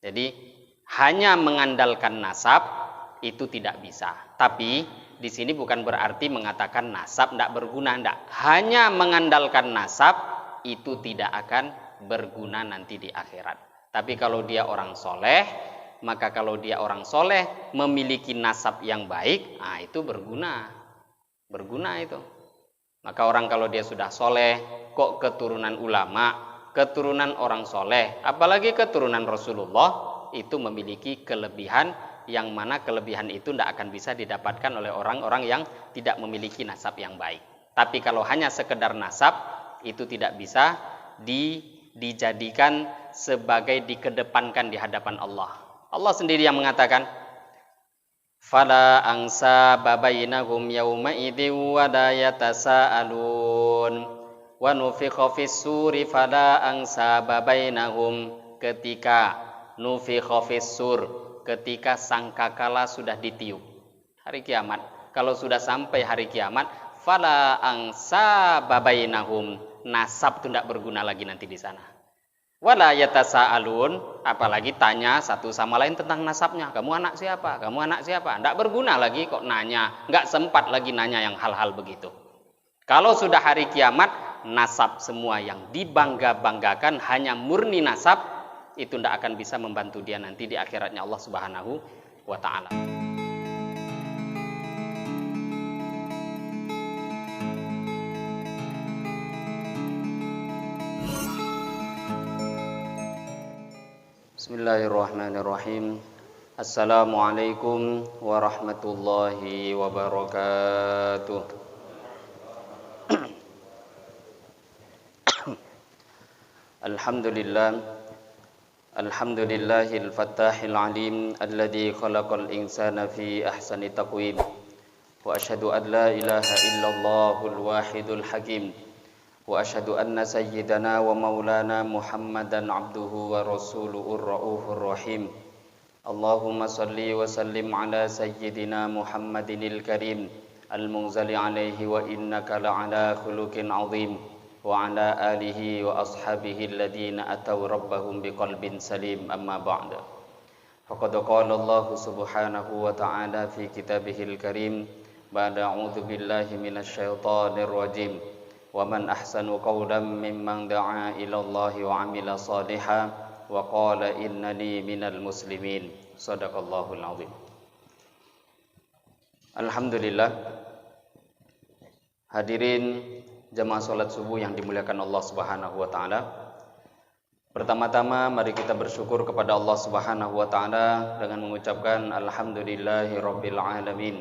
Jadi hanya mengandalkan nasab itu tidak bisa. Tapi di sini bukan berarti mengatakan nasab tidak berguna, tidak. Hanya mengandalkan nasab itu tidak akan berguna nanti di akhirat. Tapi kalau dia orang soleh, maka kalau dia orang soleh memiliki nasab yang baik, nah itu berguna. Berguna itu. Maka orang kalau dia sudah soleh, kok keturunan ulama, keturunan orang soleh, apalagi keturunan Rasulullah, itu memiliki kelebihan yang mana kelebihan itu tidak akan bisa didapatkan oleh orang-orang yang tidak memiliki nasab yang baik. Tapi kalau hanya sekedar nasab, itu tidak bisa dijadikan sebagai dikedepankan di hadapan Allah. Allah sendiri yang mengatakan, fala angsa babainahum yauma idzi wa la yatasaalun wa nufikha fis-suri fala angsa babainahum. Ketika nufikha fis-sur, ketika sangkakala sudah ditiup, hari kiamat. Kalau sudah sampai hari kiamat, fala angsa babainahum, nasab itu tidak berguna lagi nanti di sana. Wala yatasaalun, apalagi tanya satu sama lain tentang nasabnya. Kamu anak siapa? Kamu anak siapa? Tidak berguna lagi kok nanya. Nggak sempat lagi nanya yang hal-hal begitu. Kalau sudah hari kiamat, nasab semua yang dibangga-banggakan hanya murni nasab, itu tidak akan bisa membantu dia nanti di akhiratnya Allah Subhanahu wa ta'ala. Bismillahirrahmanirrahim. Assalamualaikum warahmatullahi wabarakatuh. Alhamdulillah. Alhamdulillahil fattahil alim alladzi khalaqal insana fi ahsani taqwim. Wa asyhadu an la ilaha illallahul wahidul hakim. Wa asyhadu anna sayyidana wa maulana Muhammadan abduhu wa rasuluhur raufur rahim. Allahumma salli wa sallim ala sayyidina Muhammadinil karim al-munzali alaihi wa innaka la'ala khuluqin azim wa ala alihi wa ashabihi alladhina ataw rabbahum biqalbin salim, amma ba'da. Faqad qala Allah subhanahu wa ta'ala fi kitabihil karim ba'da a'udzu billahi minasy syaithanir rajim. Wa man ahsanu qawlan mimman da'a ila Allah wa 'amila shalihan wa qala innani minal muslimin. Shadaqallahul azim. Alhamdulillah. Hadirin jamaah salat subuh yang dimuliakan Allah Subhanahu wa taala. Pertama-tama mari kita bersyukur kepada Allah Subhanahu wa taala dengan mengucapkan alhamdulillahirabbil alamin.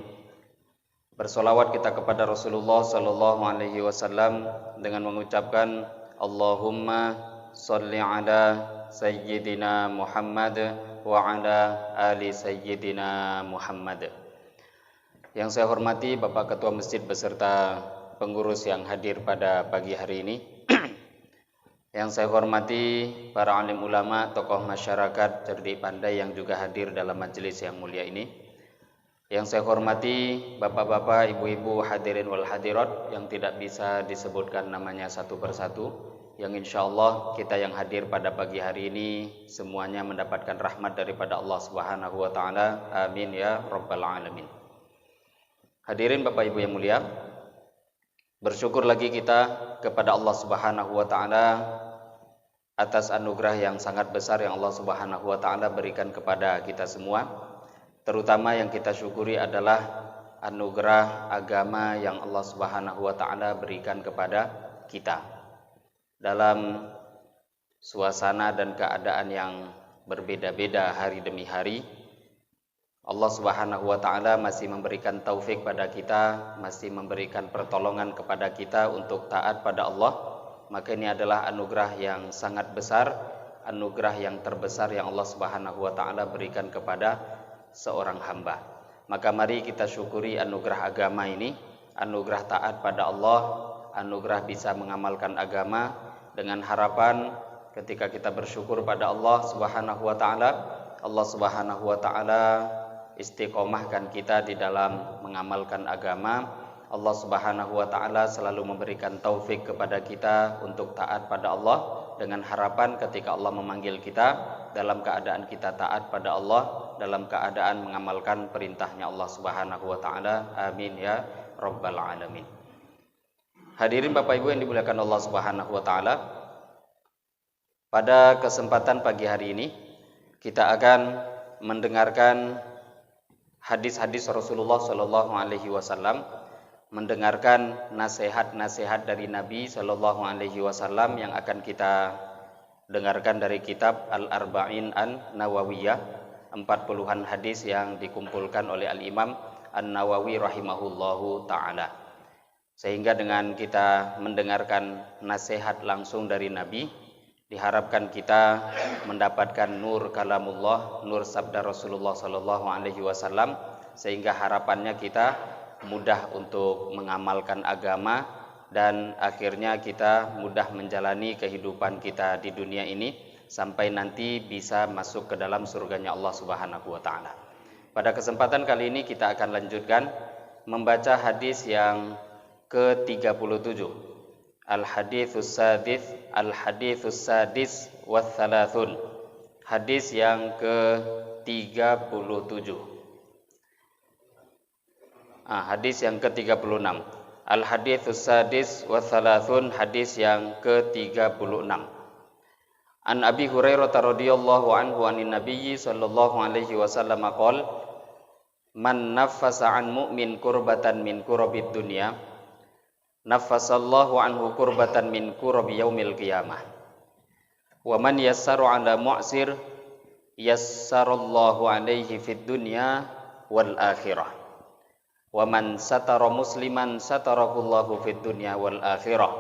Bersolawat kita kepada Rasulullah sallallahu alaihi wasallam dengan mengucapkan Allahumma sholli ala sayyidina Muhammad wa ala ali sayyidina Muhammad. Yang saya hormati Bapak Ketua Masjid beserta pengurus yang hadir pada pagi hari ini. Yang saya hormati para alim ulama, tokoh masyarakat cerdik pandai yang juga hadir dalam majelis yang mulia ini. Yang saya hormati bapak-bapak, ibu-ibu, hadirin wal hadirat yang tidak bisa disebutkan namanya satu persatu, yang insya Allah kita yang hadir pada pagi hari ini semuanya mendapatkan rahmat daripada Allah Subhanahu wa ta'ala. Amin ya rabbal alamin. Hadirin bapak ibu yang mulia, bersyukur lagi kita kepada Allah Subhanahu wa ta'ala atas anugerah yang sangat besar yang Allah Subhanahu wa ta'ala berikan kepada kita semua. Terutama yang kita syukuri adalah anugerah agama yang Allah Subhanahu wa ta'ala berikan kepada kita. Dalam suasana dan keadaan yang berbeda-beda hari demi hari, Allah Subhanahu wa ta'ala masih memberikan taufik pada kita, masih memberikan pertolongan kepada kita untuk taat pada Allah. Maka ini adalah anugerah yang sangat besar, anugerah yang terbesar yang Allah Subhanahu wa ta'ala berikan kepada seorang hamba. Maka mari kita syukuri anugerah agama ini, anugerah taat pada Allah, anugerah bisa mengamalkan agama, dengan harapan ketika kita bersyukur pada Allah Subhanahu wa ta'ala, Allah Subhanahu wa ta'ala istiqomahkan kita di dalam mengamalkan agama. Allah Subhanahu wa ta'ala selalu memberikan taufik kepada kita untuk taat pada Allah, dengan harapan ketika Allah memanggil kita dalam keadaan kita taat pada Allah, dalam keadaan mengamalkan perintahnya Allah Subhanahu wa taala. Amin ya rabbal alamin. Hadirin Bapak Ibu yang dimuliakan Allah Subhanahu wa taala, pada kesempatan pagi hari ini kita akan mendengarkan hadis-hadis Rasulullah Shallallahu alaihi wasallam, mendengarkan nasihat-nasihat dari Nabi Shallallahu alaihi wasallam yang akan kita dengarkan dari kitab Al-Arba'in An-Nawawiyah, 40-an hadis yang dikumpulkan oleh Al-Imam An-Nawawi rahimahullahu ta'ala. Sehingga dengan kita mendengarkan nasihat langsung dari Nabi, diharapkan kita mendapatkan nur kalamullah, nur sabda Rasulullah Sallallahu Alaihi Wasallam, sehingga harapannya kita mudah untuk mengamalkan agama dan akhirnya kita mudah menjalani kehidupan kita di dunia ini sampai nanti bisa masuk ke dalam surganya Allah Subhanahu wa taala. Pada kesempatan kali ini kita akan lanjutkan membaca hadis yang ke-37. Al-haditsus sadis wa thalathun. Hadis yang ke-37. Hadis yang ke-36. Al-haditsus sadis wa thalathun, hadis yang ke-36. An Abi Hurairah radhiyallahu anhu anin Nabiyyi sallallahu alaihi wasallam qala, man naffasa an mu'min kurbatan min kurabid dunya, naffasallahu anhu kurbatan min kurabi yaumil qiyamah. Wa man yassara ala mu'sir, yassarallahu alaihi fid dunya wal akhirah. Wa man satara musliman satarakullahu fid dunya wal akhirah.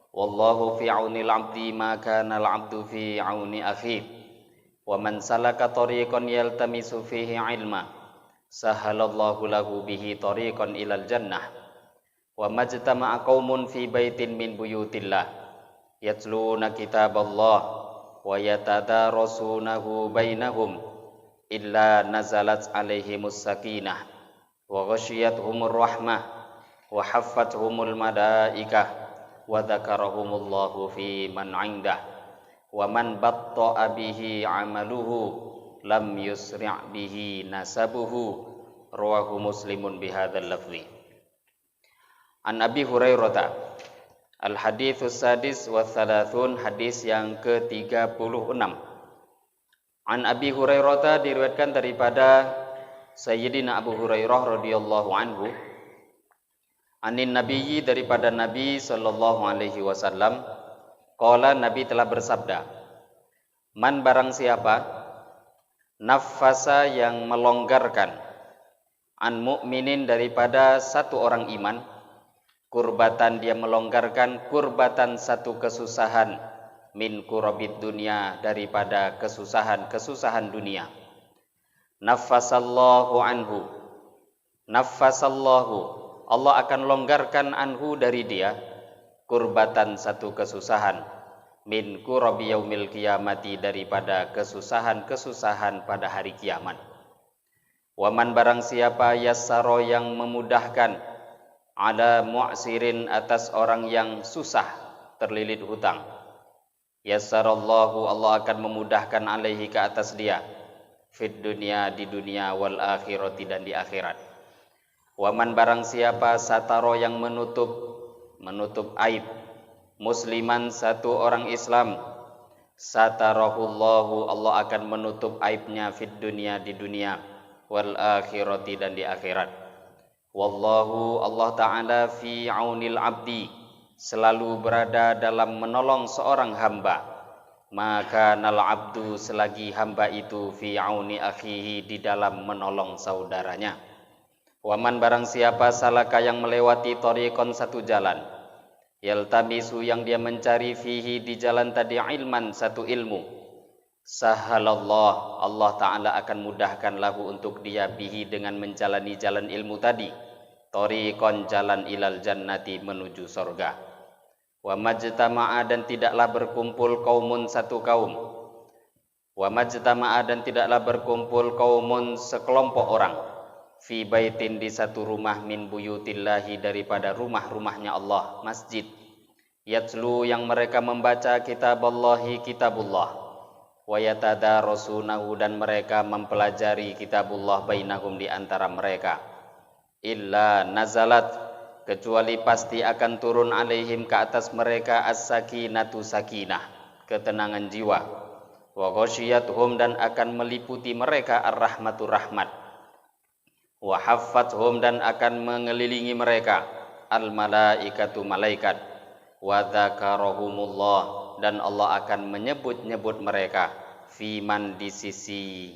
Wallahu fi aunil abdi ma kana al abdu fi auni akhi. Wa man salaka tariqan yaltamisu fihi ilma, sahalallahu lahu bihi tariqan ilal jannah. Wa majtama'a qaumun fi baitin min buyutillah yatluna kitaballah wa yatadarasunahu bainahum illa nazalat alaihimus sakinah wa ghasyiyatuhumur rahmah wa haffathumul malaikah wa dzakarahumullahu fi man 'indah wa man batta'a bihi 'amaluhu lam yusri' bihi nasabuhu. Rawahu Muslimun bihadzal lafzi. An Abi Hurairah, al-haditsus sadis wa thalathun, hadis yang ke-36. An Abi Hurairah, diriwayatkan daripada Sayyidina Abu Hurairah radhiyallahu anhu, anin nabiyyi, daripada Nabi sallallahu alaihi wasallam, qala, Nabi telah bersabda, man barang siapa naffasa yang melonggarkan, an mu'minin daripada satu orang iman, kurbatan dia melonggarkan, kurbatan satu kesusahan, min kurabid dunia daripada kesusahan dunia, naffasallahu anhu, naffasallahu, Allah akan longgarkan anhu dari dia, kurbatan satu kesusahan, min kurabi yaumil qiyamati daripada kesusahan pada hari kiamat. Waman barang siapa yassaro yang memudahkan, ada mu'sirin atas orang yang susah terlilit hutang, yassarallahu, Allah akan memudahkan alaihi ke atas dia, fid dunya di dunia, wal akhirati dan di akhirat. Waman barang siapa sataro yang menutup aib, musliman satu orang Islam, satarahullahu, Allah akan menutup aibnya fid dunya di dunia, wal akhirati dan di akhirat. Wallahu, Allah Ta'ala fi aunil abdi, selalu berada dalam menolong seorang hamba, maka nal abdu, selagi hamba itu fi auni akhihi, di dalam menolong saudaranya. Waman barang siapa salaka yang melewati tariqon satu jalan, yaltamisu yang dia mencari fihi di jalan tadi ilman satu ilmu, sahalallah, Allah Ta'ala akan mudahkan lahu untuk dia bihi dengan menjalani jalan ilmu tadi, tariqon jalan ilal jannati menuju surga. Wa majtama'a dan tidaklah berkumpul kaumun satu kaum, wa majtama'a dan tidaklah berkumpul kaumun sekelompok orang, fi baitin di satu rumah, min buyutillahi daripada rumah-rumahnya Allah, masjid, yatlu yang mereka membaca kitaballahi kitabullah, wa yatadarasunahu dan mereka mempelajari kitabullah bainahum di antara mereka, illa nazalat kecuali pasti akan turun alaihim ke atas mereka as-sakinatu sakinah, ketenangan jiwa, wa ghasyiyatuhum dan akan meliputi mereka ar-rahmatu rahmat, wa haffathum dan akan mengelilingi mereka al-malaikatu malaikat, wa dzakarahumullah dan Allah akan menyebut-nyebut mereka fiman di sisi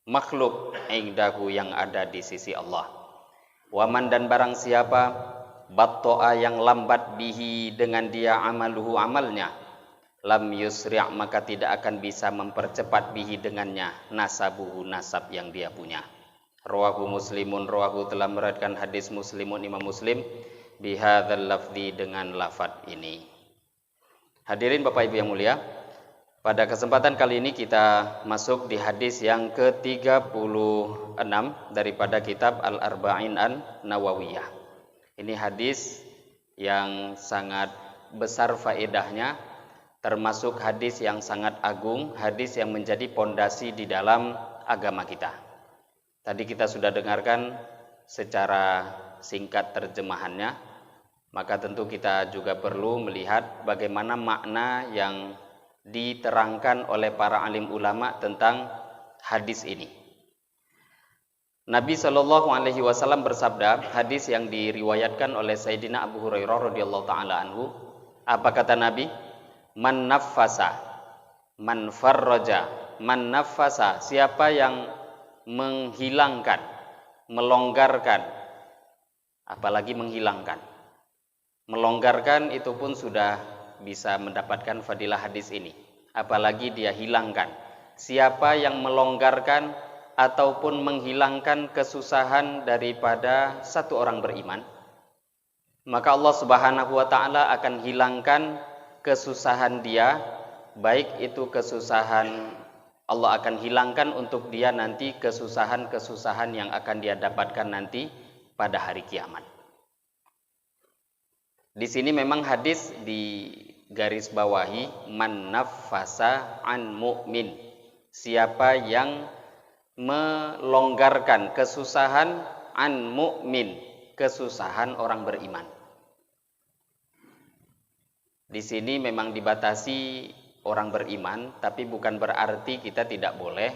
makhluk indahu yang ada di sisi Allah. Waman dan barang siapa batto'a yang lambat bihi dengan dia amaluhu amalnya, lam yusri' maka tidak akan bisa mempercepat bihi dengannya nasabuhu nasab yang dia punya. Rawahu Muslimun, rawahu telah meriwayatkan hadis Muslimun Imam Muslim bihadzal lafzi dengan lafaz ini. Hadirin Bapak Ibu yang mulia, pada kesempatan kali ini kita masuk di hadis yang ke-36 daripada kitab Al-Arba'in An-Nawawiyah. Ini hadis yang sangat besar faedahnya, termasuk hadis yang sangat agung, hadis yang menjadi pondasi di dalam agama kita. Tadi kita sudah dengarkan secara singkat terjemahannya. Maka tentu kita juga perlu melihat bagaimana makna yang diterangkan oleh para alim ulama tentang hadis ini. Nabi Shallallahu Alaihi Wasallam bersabda, hadis yang diriwayatkan oleh Sayyidina Abu Hurairah radhiyallahu taala anhu. Apa kata Nabi? Man naffasa, man farraja, man naffasa. Siapa yang menghilangkan, melonggarkan, apalagi menghilangkan. Melonggarkan itu pun sudah bisa mendapatkan fadilah hadis ini, apalagi dia hilangkan. Siapa yang melonggarkan ataupun menghilangkan kesusahan daripada satu orang beriman, maka Allah Subhanahu wa taala akan hilangkan kesusahan dia, baik itu kesusahan, Allah akan hilangkan untuk dia nanti kesusahan-kesusahan yang akan dia dapatkan nanti pada hari kiamat. Di sini memang hadis di garis bawahi man naffasa an mu'min, siapa yang melonggarkan kesusahan an mu'min, kesusahan orang beriman. Di sini memang dibatasi orang beriman, tapi bukan berarti kita tidak boleh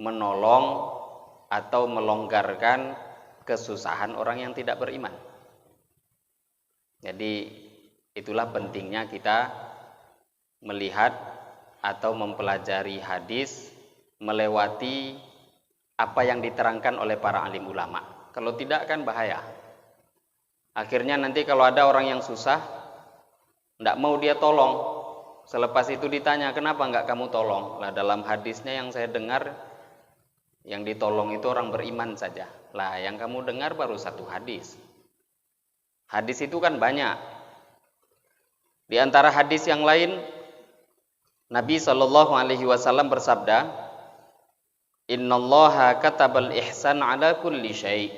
menolong atau melonggarkan kesusahan orang yang tidak beriman. Jadi itulah pentingnya kita melihat atau mempelajari hadis, melewati apa yang diterangkan oleh para alim ulama. Kalau tidak kan bahaya. Akhirnya nanti kalau ada orang yang susah, tidak mau dia tolong. Selepas itu ditanya, kenapa enggak kamu tolong? Lah dalam hadisnya yang saya dengar, yang ditolong itu orang beriman saja. Lah yang kamu dengar baru satu hadis. Hadis itu kan banyak. Di antara hadis yang lain, Nabi Shallallahu Alaihi Wasallam bersabda, Innallaha katabal ihsan ala kulli syai'.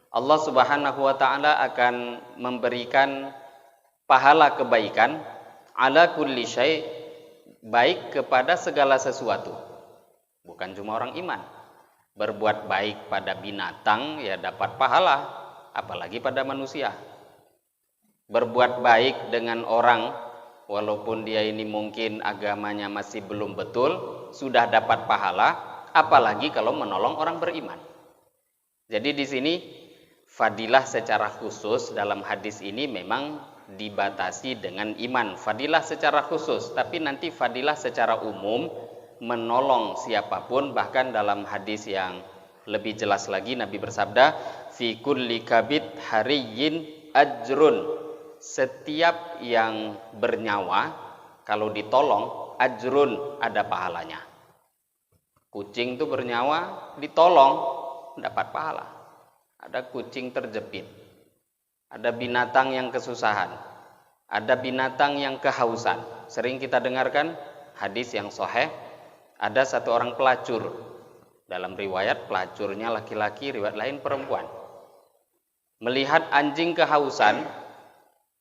Allah Subhanahu Wa Taala akan memberikan pahala kebaikan ala kulli syai', baik kepada segala sesuatu. Bukan cuma orang iman. Berbuat baik pada binatang ya dapat pahala, apalagi pada manusia. Berbuat baik dengan orang, walaupun dia ini mungkin agamanya masih belum betul, sudah dapat pahala, apalagi kalau menolong orang beriman. Jadi di sini fadilah secara khusus dalam hadis ini memang dibatasi dengan iman. Fadilah secara khusus, tapi nanti fadilah secara umum menolong siapapun. Bahkan dalam hadis yang lebih jelas lagi Nabi bersabda, fi kulli kabid hariyin ajrun. Setiap yang bernyawa kalau ditolong ajrun, ada pahalanya. Kucing itu bernyawa ditolong dapat pahala. Ada kucing terjepit, ada binatang yang kesusahan, ada binatang yang kehausan. Sering kita dengarkan hadis yang sahih, ada satu orang pelacur. Dalam riwayat pelacurnya laki-laki, riwayat lain perempuan. Melihat anjing kehausan,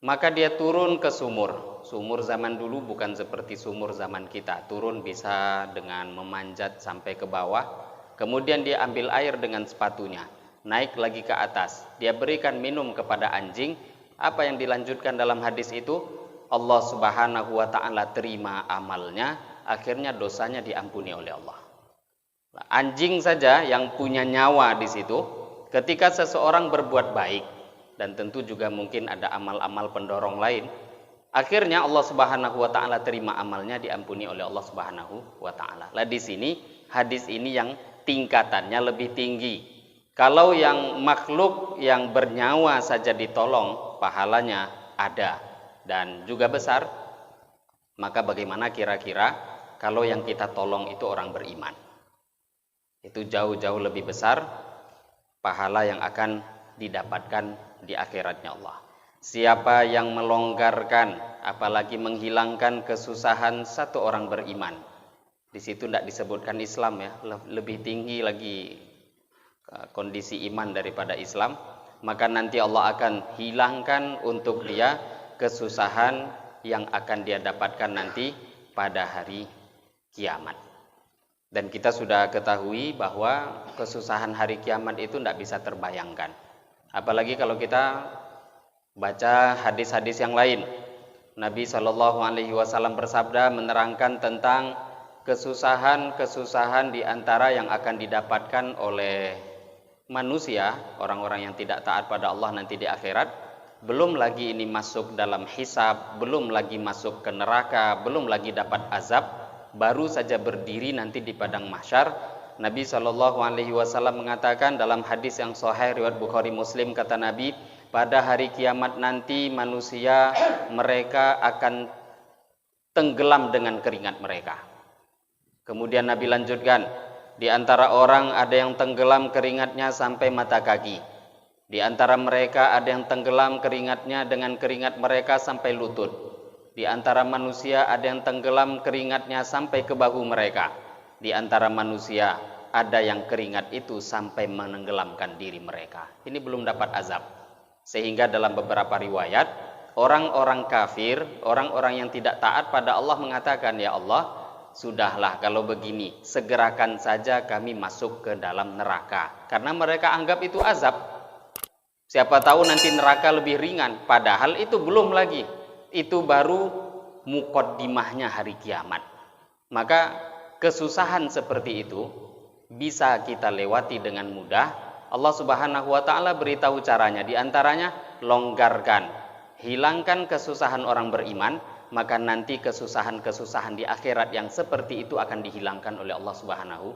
maka dia turun ke sumur Sumur zaman dulu bukan seperti sumur zaman kita, turun bisa dengan memanjat sampai ke bawah, kemudian dia ambil air dengan sepatunya, naik lagi ke atas, dia berikan minum kepada anjing. Apa yang dilanjutkan dalam hadis itu? Allah Subhanahu wa ta'ala terima amalnya, akhirnya dosanya diampuni oleh Allah. Anjing saja yang punya nyawa di situ, ketika seseorang berbuat baik, dan tentu juga mungkin ada amal-amal pendorong lain, akhirnya Allah Subhanahu wa ta'ala terima amalnya, diampuni oleh Allah Subhanahu wa ta'ala. Lah di sini hadis ini yang tingkatannya lebih tinggi. Kalau yang makhluk yang bernyawa saja ditolong, pahalanya ada dan juga besar, maka bagaimana kira-kira kalau yang kita tolong itu orang beriman? Itu jauh-jauh lebih besar pahala yang akan didapatkan di akhiratnya Allah. Siapa yang melonggarkan, apalagi menghilangkan kesusahan satu orang beriman, di situ tidak disebutkan Islam ya, lebih tinggi lagi kondisi iman daripada Islam, maka nanti Allah akan hilangkan untuk dia kesusahan yang akan dia dapatkan nanti pada hari kiamat. Dan kita sudah ketahui bahwa kesusahan hari kiamat itu tidak bisa terbayangkan. Apalagi kalau kita baca hadis-hadis yang lain. Nabi SAW bersabda menerangkan tentang kesusahan-kesusahan di antara yang akan didapatkan oleh manusia, orang-orang yang tidak taat pada Allah nanti di akhirat. Belum lagi ini masuk dalam hisab, belum lagi masuk ke neraka, belum lagi dapat azab. Baru saja berdiri nanti di padang mahsyar. Nabi SAW mengatakan dalam hadis yang sahih riwayat Bukhari Muslim, kata Nabi, pada hari kiamat nanti manusia mereka akan tenggelam dengan keringat mereka. Kemudian Nabi lanjutkan, di antara orang ada yang tenggelam keringatnya sampai mata kaki. Di antara mereka ada yang tenggelam keringatnya dengan keringat mereka sampai lutut. Di antara manusia ada yang tenggelam keringatnya sampai ke bahu mereka. Di antara manusia ada yang keringat itu sampai menenggelamkan diri mereka. Ini belum dapat azab. Sehingga dalam beberapa riwayat, orang-orang kafir, orang-orang yang tidak taat pada Allah mengatakan, ya Allah, sudahlah kalau begini, segerakan saja kami masuk ke dalam neraka. Karena mereka anggap itu azab. Siapa tahu nanti neraka lebih ringan. Padahal itu belum lagi. Itu baru muqaddimahnya hari kiamat. Maka kesusahan seperti itu bisa kita lewati dengan mudah. Allah Subhanahu wa ta'ala beritahu caranya. Di antaranya longgarkan, hilangkan kesusahan orang beriman, maka nanti kesusahan-kesusahan di akhirat yang seperti itu akan dihilangkan oleh Allah Subhanahu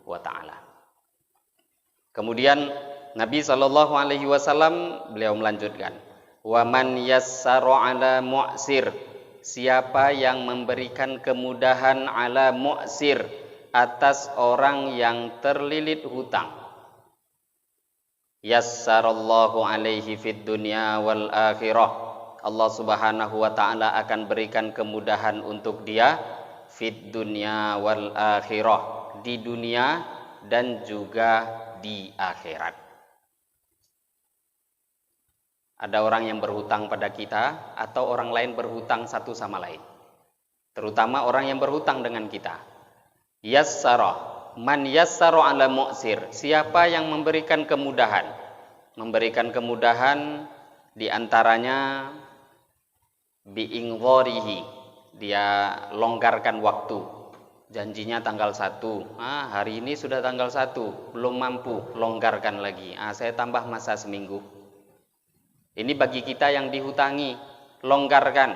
wa ta'ala. Kemudian Nabi SAW beliau melanjutkan, wa man yassara ala mu'sir, siapa yang memberikan kemudahan ala mu'sir, atas orang yang terlilit hutang, yassarallahu alaihi fid dunya wal akhirah, Allah Subhanahu wa ta'ala akan berikan kemudahan untuk dia fid dunya wal akhirah, di dunia dan juga di akhirat. Ada orang yang berhutang pada kita atau orang lain berhutang satu sama lain. Terutama orang yang berhutang dengan kita. Yassara, man yassara ala mu'sir, siapa yang memberikan kemudahan. Memberikan kemudahan diantaranya bi'ingdharihi, dia longgarkan waktu. Janjinya tanggal 1, hari ini sudah tanggal 1, belum mampu, longgarkan lagi. Saya tambah masa seminggu. Ini bagi kita yang dihutangi, longgarkan.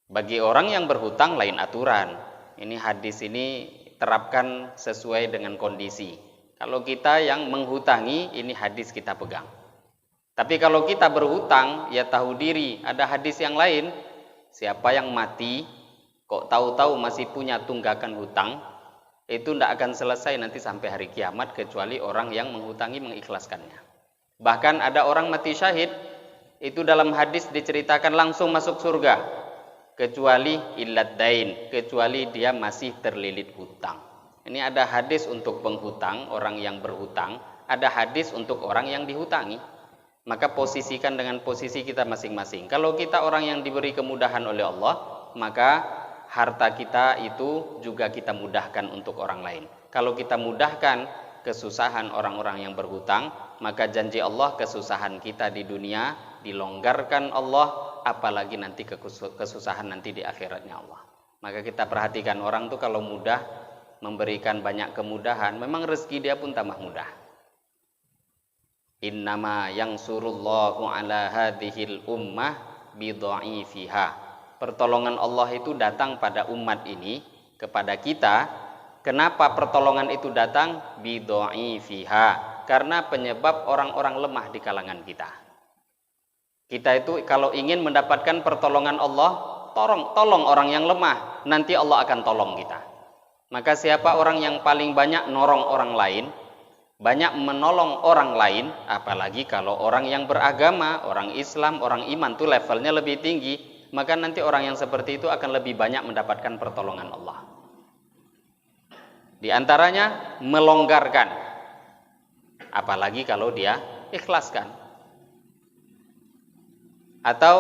Bagi orang yang berhutang lain aturan. Ini hadis ini terapkan sesuai dengan kondisi. Kalau kita yang menghutangi, ini hadis kita pegang. Tapi kalau kita berhutang, ya tahu diri, ada hadis yang lain. Siapa yang mati, kok tahu-tahu masih punya tunggakan hutang, itu tidak akan selesai nanti sampai hari kiamat kecuali orang yang menghutangi mengikhlaskannya. Bahkan ada orang mati syahid, itu dalam hadis diceritakan langsung masuk surga, kecuali illad dain, kecuali dia masih terlilit hutang. Ini ada hadis untuk penghutang, orang yang berhutang, ada hadis untuk orang yang dihutangi. Maka posisikan dengan posisi kita masing-masing. Kalau kita orang yang diberi kemudahan oleh Allah, maka harta kita itu juga kita mudahkan untuk orang lain. Kalau kita mudahkan kesusahan orang-orang yang berhutang, maka janji Allah kesusahan kita di dunia dilonggarkan Allah, apalagi nanti kesusahan nanti di akhiratnya Allah. Maka kita perhatikan orang tuh kalau mudah memberikan banyak kemudahan, memang rezeki dia pun tambah mudah. Innama yansurullahu ala hadhil ummah bidha'ifiha. Pertolongan Allah itu datang pada umat ini, kepada kita. Kenapa pertolongan itu datang? Bidha'ifiha. Karena penyebab orang-orang lemah di kalangan kita. Kita itu kalau ingin mendapatkan pertolongan Allah, tolong orang yang lemah, nanti Allah akan tolong kita. Maka siapa orang yang paling banyak nolong orang lain, banyak menolong orang lain, apalagi kalau orang yang beragama, orang Islam, orang iman itu levelnya lebih tinggi, maka nanti orang yang seperti itu akan lebih banyak mendapatkan pertolongan Allah. Di antaranya melonggarkan, apalagi kalau dia ikhlaskan, atau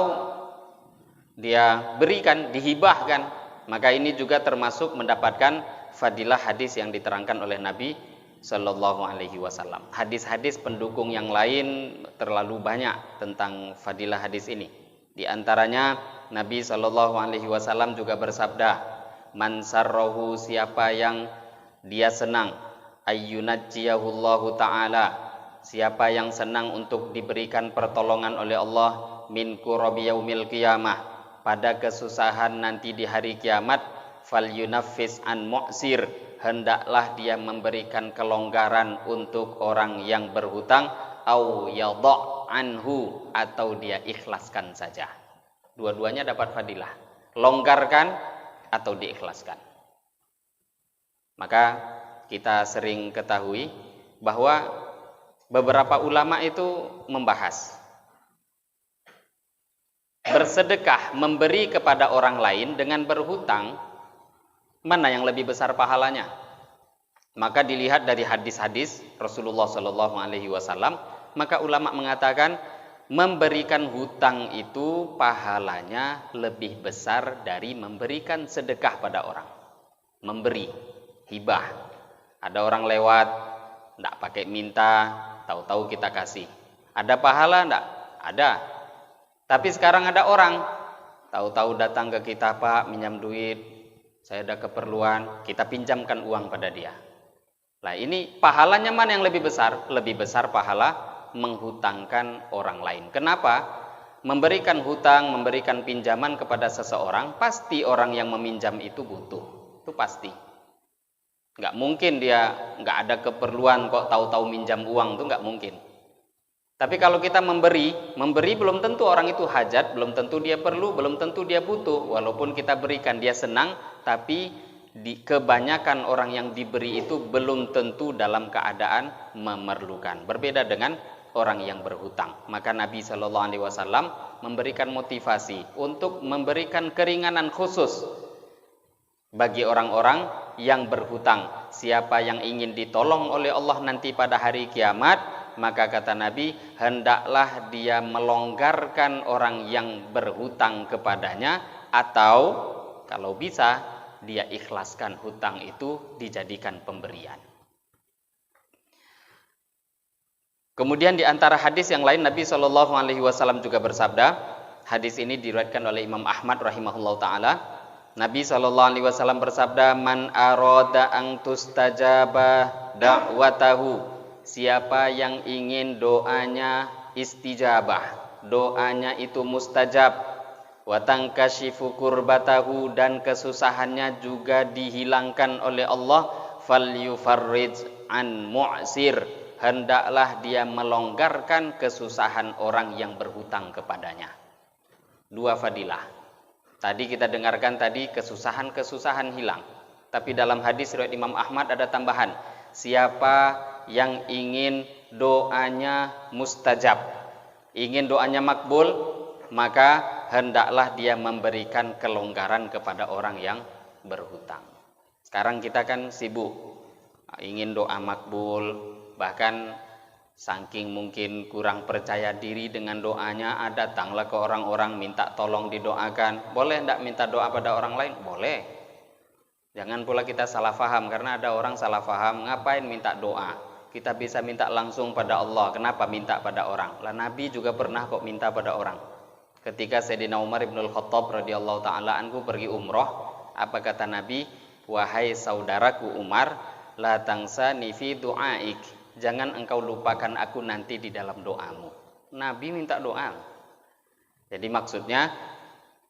dia berikan, dihibahkan, maka ini juga termasuk mendapatkan fadilah hadis yang diterangkan oleh Nabi Sallallahu Alaihi Wasallam. Hadis-hadis pendukung yang lain terlalu banyak tentang fadilah hadis ini. Di antaranya Nabi Sallallahu Alaihi Wasallam juga bersabda, man sarrohu, siapa yang dia senang, ayyunajjiyahullahu ta'ala, siapa yang senang untuk diberikan pertolongan oleh Allah min kurabi yaumil qiyamah, pada kesusahan nanti di hari kiamat, fal yunaffis an mu'sir, hendaklah dia memberikan kelonggaran untuk orang yang berhutang, au yadha' anhu, atau dia ikhlaskan saja. Dua-duanya dapat fadilah, longgarkan atau diikhlaskan. Maka kita sering ketahui bahwa beberapa ulama itu membahas bersedekah, memberi kepada orang lain dengan berhutang, mana yang lebih besar pahalanya? Maka dilihat dari hadis-hadis Rasulullah Shallallahu Alaihi Wasallam, maka ulama mengatakan memberikan hutang itu pahalanya lebih besar dari memberikan sedekah pada orang. Memberi hibah, ada orang lewat, tidak pakai minta, tahu-tahu kita kasih. Ada pahala enggak? Ada. Tapi sekarang ada orang, tahu-tahu datang ke kita, Pak, minjam duit, saya ada keperluan, kita pinjamkan uang pada dia. Nah ini pahalanya mana yang lebih besar? Lebih besar pahala menghutangkan orang lain. Kenapa? Memberikan hutang, memberikan pinjaman kepada seseorang, pasti orang yang meminjam itu butuh. Itu pasti. Nggak mungkin dia nggak ada keperluan kok tahu-tahu minjam uang, itu nggak mungkin. Tapi kalau kita memberi belum tentu orang itu hajat, belum tentu dia perlu, belum tentu dia butuh. Walaupun kita berikan dia senang, tapi kebanyakan orang yang diberi itu belum tentu dalam keadaan memerlukan. Berbeda dengan orang yang berhutang. Maka Nabi Shallallahu Alaihi Wasallam memberikan motivasi untuk memberikan keringanan khusus bagi orang-orang yang berhutang. Siapa yang ingin ditolong oleh Allah nanti pada hari kiamat, maka kata Nabi, hendaklah dia melonggarkan orang yang berhutang kepadanya, atau kalau bisa dia ikhlaskan hutang itu dijadikan pemberian. Kemudian di antara hadis yang lain, Nabi Shallallahu Alaihi Wasallam juga bersabda, hadis ini diriwayatkan oleh Imam Ahmad rahimahullah taala. Nabi Shallallahu Alaihi Wasallam bersabda, man arada ang tustajaba da'watahu, siapa yang ingin doanya istijabah, doanya itu mustajab, watang kashifu kurbatahu, dan kesusahannya juga dihilangkan oleh Allah, fal yufarrij an mu'sir, hendaklah dia melonggarkan kesusahan orang yang berhutang kepadanya. Dua fadilah. Tadi kita dengarkan tadi kesusahan-kesusahan hilang. Tapi dalam hadis riwayat Imam Ahmad ada tambahan, siapa yang ingin doanya mustajab, ingin doanya makbul, maka hendaklah dia memberikan kelonggaran kepada orang yang berhutang. Sekarang kita kan sibuk ingin doa makbul, bahkan Saking mungkin kurang percaya diri dengan doanya, datanglah ke orang-orang minta tolong didoakan. Boleh tidak minta doa pada orang lain? Boleh. Jangan pula kita salah faham, karena ada orang salah faham, ngapain minta doa? Kita bisa minta langsung pada Allah. Kenapa minta pada orang? Lah Nabi juga pernah kok minta pada orang. Ketika Sayyidina Umar ibn al-Khattab radhiyallahu ta'ala anhu pergi umroh, apa kata Nabi? Wahai saudaraku Umar, la tangsani fi du'aik. Jangan engkau lupakan aku nanti di dalam doamu. Nabi minta doa. Jadi maksudnya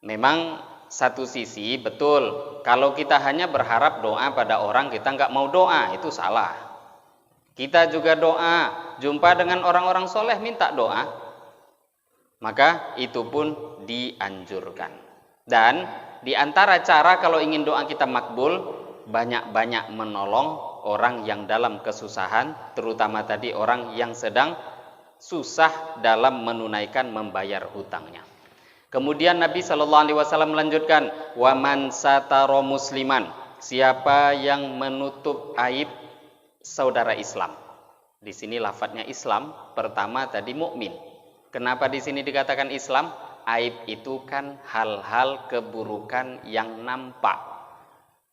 memang satu sisi betul, kalau kita hanya berharap doa pada orang, kita nggak mau doa, itu salah. Kita juga doa, jumpa dengan orang-orang soleh minta doa, maka itu pun dianjurkan. Dan di antara cara kalau ingin doa kita makbul, banyak-banyak menolong orang yang dalam kesusahan, terutama tadi orang yang sedang susah dalam menunaikan membayar hutangnya. Kemudian Nabi Shallallahu Alaihi Wasallam melanjutkan, waman sataro musliman, siapa yang menutup aib saudara Islam. Di sini lafadznya Islam, pertama tadi mukmin. Kenapa di sini dikatakan Islam? Aib itu kan hal-hal keburukan yang nampak.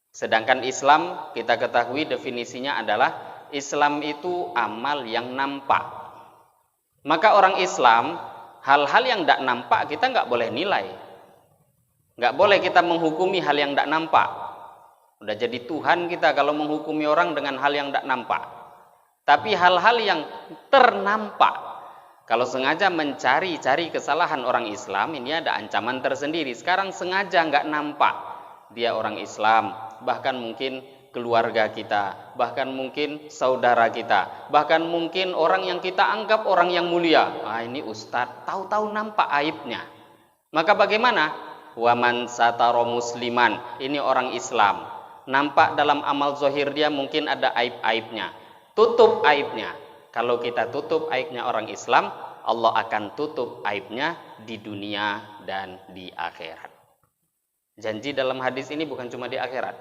Sedangkan Islam kita ketahui definisinya adalah Islam itu amal yang nampak. Maka orang Islam, hal-hal yang tidak nampak kita nggak boleh nilai. Nggak boleh kita menghukumi hal yang tidak nampak. Udah jadi Tuhan kita kalau menghukumi orang dengan hal yang tidak nampak. Tapi hal-hal yang ternampak, kalau sengaja mencari-cari kesalahan orang Islam, ini ada ancaman tersendiri. Sekarang sengaja nggak nampak dia orang Islam, bahkan mungkin keluarga kita, bahkan mungkin saudara kita, bahkan mungkin orang yang kita anggap orang yang mulia. Ini ustadz, tahu-tahu nampak aibnya. Maka bagaimana? Waman sataro musliman, ini orang Islam, nampak dalam amal zahir dia mungkin ada aib-aibnya. Tutup aibnya. Kalau kita tutup aibnya orang Islam, Allah akan tutup aibnya di dunia dan di akhirat. Janji dalam hadis ini bukan cuma di akhirat.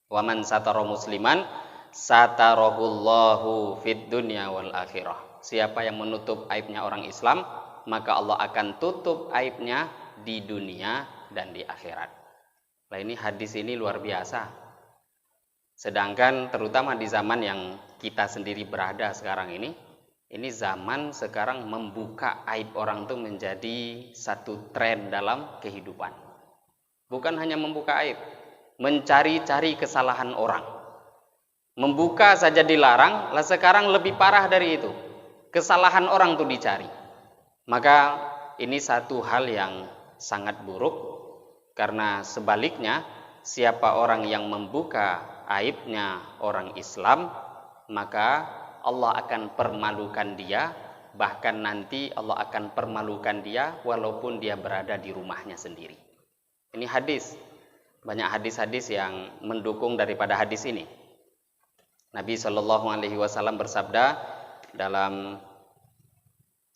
Waman sataro musliman satarahullahu fid dunya wal akhirah. Siapa yang menutup aibnya orang Islam, maka Allah akan tutup aibnya di dunia dan di akhirat. Nah, ini hadis ini luar biasa. Sedangkan terutama di zaman yang kita sendiri berada sekarang ini zaman sekarang membuka aib orang itu menjadi satu tren dalam kehidupan. Bukan hanya membuka aib, mencari-cari kesalahan orang. Membuka saja dilarang, lah sekarang lebih parah dari itu. Kesalahan orang itu dicari. Maka ini satu hal yang sangat buruk, karena sebaliknya siapa orang yang membuka aibnya orang Islam, maka Allah akan permalukan dia, bahkan nanti Allah akan permalukan dia walaupun dia berada di rumahnya sendiri. Ini hadis, banyak hadis-hadis yang mendukung daripada hadis ini. Nabi Shallallahu Alaihi Wasallam bersabda dalam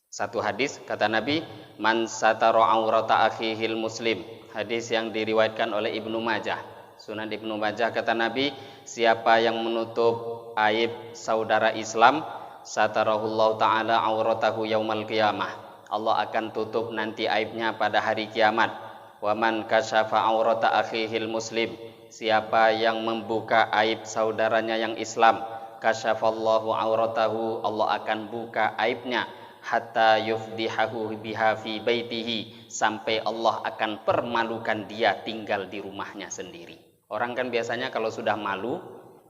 satu hadis, kata Nabi, man sataro aurata akhihil muslim. Hadis yang diriwayatkan oleh Ibnu Majah, Sunan Ibnu Majah, kata Nabi, siapa yang menutup aib saudara Islam, satarahullahu ta'ala auratahu yaumal qiyamah. Allah akan tutup nanti aibnya pada hari kiamat. Wa man kasyafa aurata akhihil muslim, siapa yang membuka aib saudaranya yang Islam, kasyafallahu auratahu, Allah akan buka aibnya, hatta yufdihahu biha fi baitihi, sampai Allah akan permalukan dia tinggal di rumahnya sendiri. Orang kan biasanya kalau sudah malu,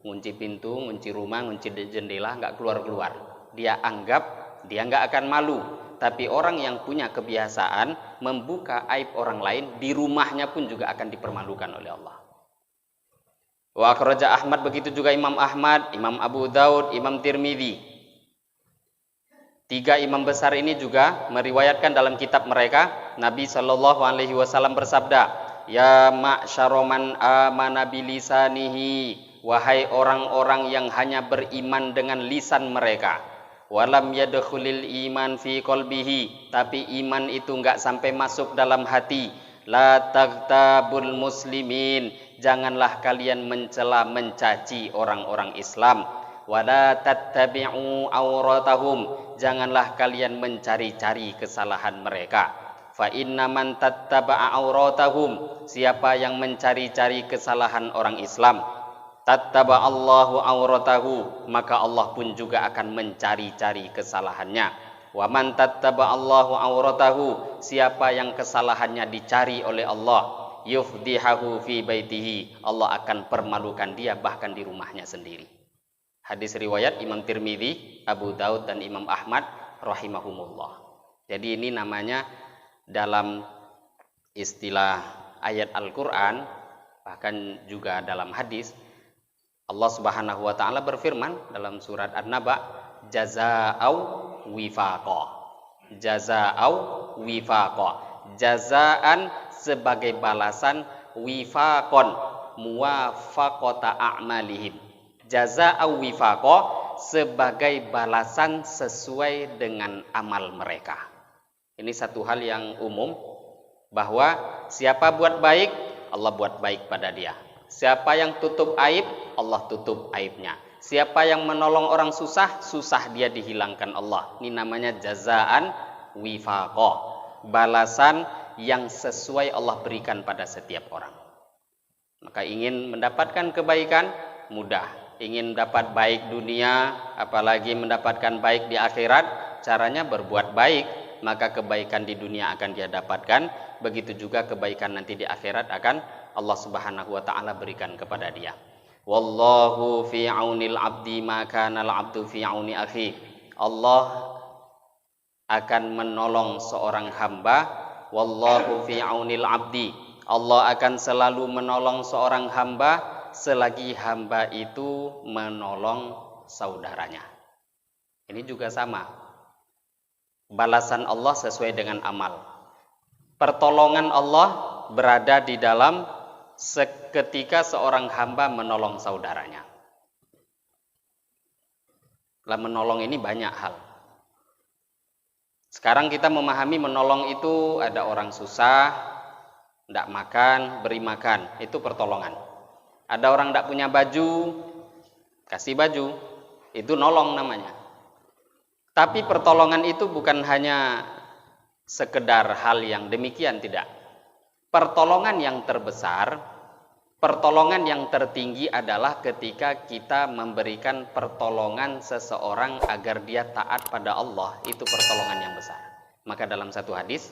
ngunci pintu, ngunci rumah, ngunci jendela, nggak keluar-keluar. Dia anggap dia nggak akan malu. Tapi orang yang punya kebiasaan membuka aib orang lain, di rumahnya pun juga akan dipermalukan oleh Allah. Wa akhraja Ahmad, begitu juga Imam Ahmad, Imam Abu Daud, Imam Tirmidzi. Tiga imam besar ini juga meriwayatkan dalam kitab mereka, Nabi Shallallahu Alaihi Wasallam bersabda, ya ma'syara man amana bilisanihi, wahai orang-orang yang hanya beriman dengan lisan mereka, walam yadkhulil iman fi qalbihi, tapi iman itu enggak sampai masuk dalam hati, la taghtabul muslimin, janganlah kalian mencela mencaci orang-orang Islam, Wala tattabi'u auratahum, janganlah kalian mencari-cari kesalahan mereka. Fa inna man tattaba'a auratahum, siapa yang mencari-cari kesalahan orang Islam, tattaba Allahu auratahu, maka Allah pun juga akan mencari-cari kesalahannya. Wa man tattaba Allahu auratahu, siapa yang kesalahannya dicari oleh Allah, yufdihahu fi baitihi, Allah akan permalukan dia bahkan di rumahnya sendiri. Hadis riwayat Imam Tirmidzi, Abu Daud dan Imam Ahmad rahimahumullah. Jadi ini namanya dalam istilah ayat Al-Qur'an, bahkan juga dalam hadis, Allah Subhanahu wa taala berfirman dalam surat An-Naba, jazaa'u wifaqa. Jazaa'u wifaqa. Jazaan sebagai balasan, wifaqon muwafaqata a'malihim. Jazaa'u wifaqa sebagai balasan sesuai dengan amal mereka. Ini satu hal yang umum, bahwa siapa buat baik, Allah buat baik pada dia. Siapa yang tutup aib, Allah tutup aibnya. Siapa yang menolong orang susah, susah dia dihilangkan Allah. Ini namanya jazaan wifaqa, balasan yang sesuai Allah berikan pada setiap orang. Maka ingin mendapatkan kebaikan, mudah. Ingin dapat baik dunia, apalagi mendapatkan baik di akhirat, caranya berbuat baik. Maka kebaikan di dunia akan dia dapatkan, begitu juga kebaikan nanti di akhirat akan Allah Subhanahu wa taala berikan kepada dia. Wallahu fi aunil abdi ma kana al abdu fi auni akhi. Allah akan menolong seorang hamba. Wallahu fi aunil abdi. Allah akan selalu menolong seorang hamba selagi hamba itu menolong saudaranya. Ini juga sama. Balasan Allah sesuai dengan amal. Pertolongan Allah berada di dalam seketika seorang hamba menolong saudaranya. Dalam menolong ini banyak hal. Sekarang kita memahami menolong itu ada orang susah, tidak makan, beri makan, itu pertolongan. Ada orang tidak punya baju, kasih baju, itu nolong namanya. Tapi pertolongan itu bukan hanya sekedar hal yang demikian, tidak. Pertolongan yang terbesar, pertolongan yang tertinggi adalah ketika kita memberikan pertolongan seseorang agar dia taat pada Allah. Itu pertolongan yang besar. Maka dalam satu hadis,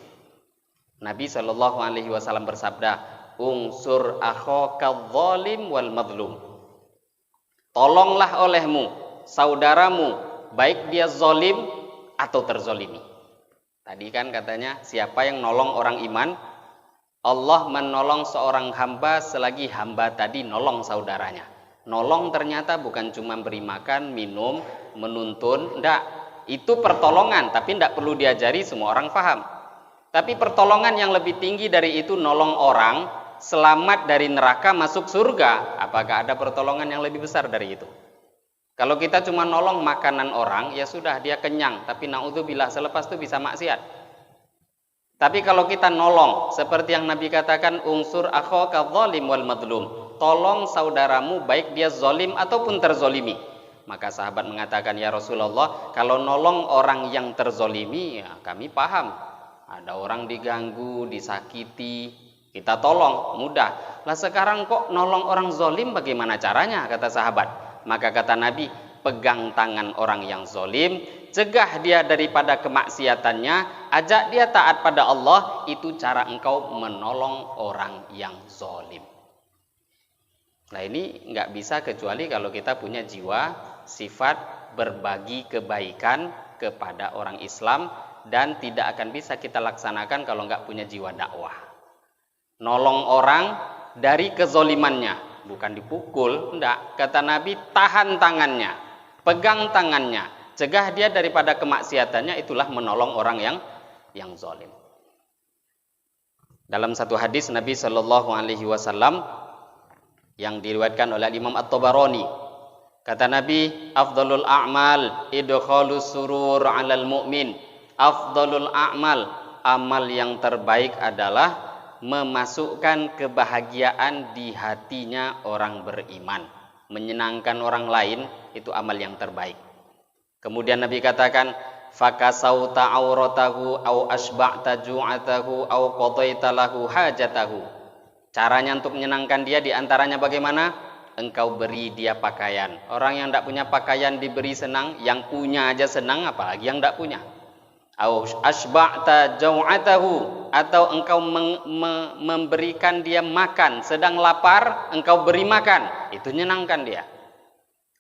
Nabi SAW bersabda, "Unsur akhaka zalim wal madlum." Tolonglah olehmu saudaramu, baik dia zalim atau terzolimi. Tadi kan katanya, siapa yang nolong orang iman, Allah menolong seorang hamba selagi hamba tadi nolong saudaranya. Nolong ternyata bukan cuma beri makan, minum, menuntun, enggak. Itu pertolongan, tapi enggak perlu diajari, semua orang paham. Tapi pertolongan yang lebih tinggi dari itu, nolong orang selamat dari neraka masuk surga. Apakah ada pertolongan yang lebih besar dari itu? Kalau kita cuma nolong makanan orang, ya sudah, dia kenyang, tapi naudzubillah selepas itu bisa maksiat. Tapi kalau kita nolong, seperti yang Nabi katakan, unsur akhaka zalim wal madlum, tolong saudaramu baik dia zalim ataupun terzolimi. Maka sahabat mengatakan, ya Rasulullah, kalau nolong orang yang terzolimi, ya kami paham. Ada orang diganggu, disakiti, kita tolong, mudah. Lah sekarang kok nolong orang zalim, bagaimana caranya? Kata sahabat. Maka kata Nabi, pegang tangan orang yang zalim, cegah dia daripada kemaksiatannya, ajak dia taat pada Allah, itu cara engkau menolong orang yang zalim. Nah ini nggak bisa kecuali kalau kita punya jiwa, sifat berbagi kebaikan kepada orang Islam, dan tidak akan bisa kita laksanakan kalau nggak punya jiwa dakwah. Nolong orang dari kezolimannya, bukan dipukul, enggak. Kata Nabi, tahan tangannya, pegang tangannya, cegah dia daripada kemaksiatannya, itulah menolong orang yang zalim. Dalam satu hadis Nabi SAW yang diriwayatkan oleh Imam At-Tabarani, kata Nabi, afdalul a'mal idkhalus surur 'alal mu'min. Afdalul a'mal, amal yang terbaik adalah memasukkan kebahagiaan di hatinya orang beriman. menyenangkan orang lain itu amal yang terbaik. Kemudian Nabi katakan, fakasauta auratahu au asba'ta ju'atahu au qadaita lahu hajatahu. Caranya untuk menyenangkan dia diantaranya bagaimana? Engkau beri dia pakaian. Orang yang tidak punya pakaian diberi senang, yang punya aja senang, apalagi yang tidak punya. Au asba'ta ju'atahu, atau engkau memberikan dia makan, sedang lapar engkau beri makan, itu menyenangkan dia.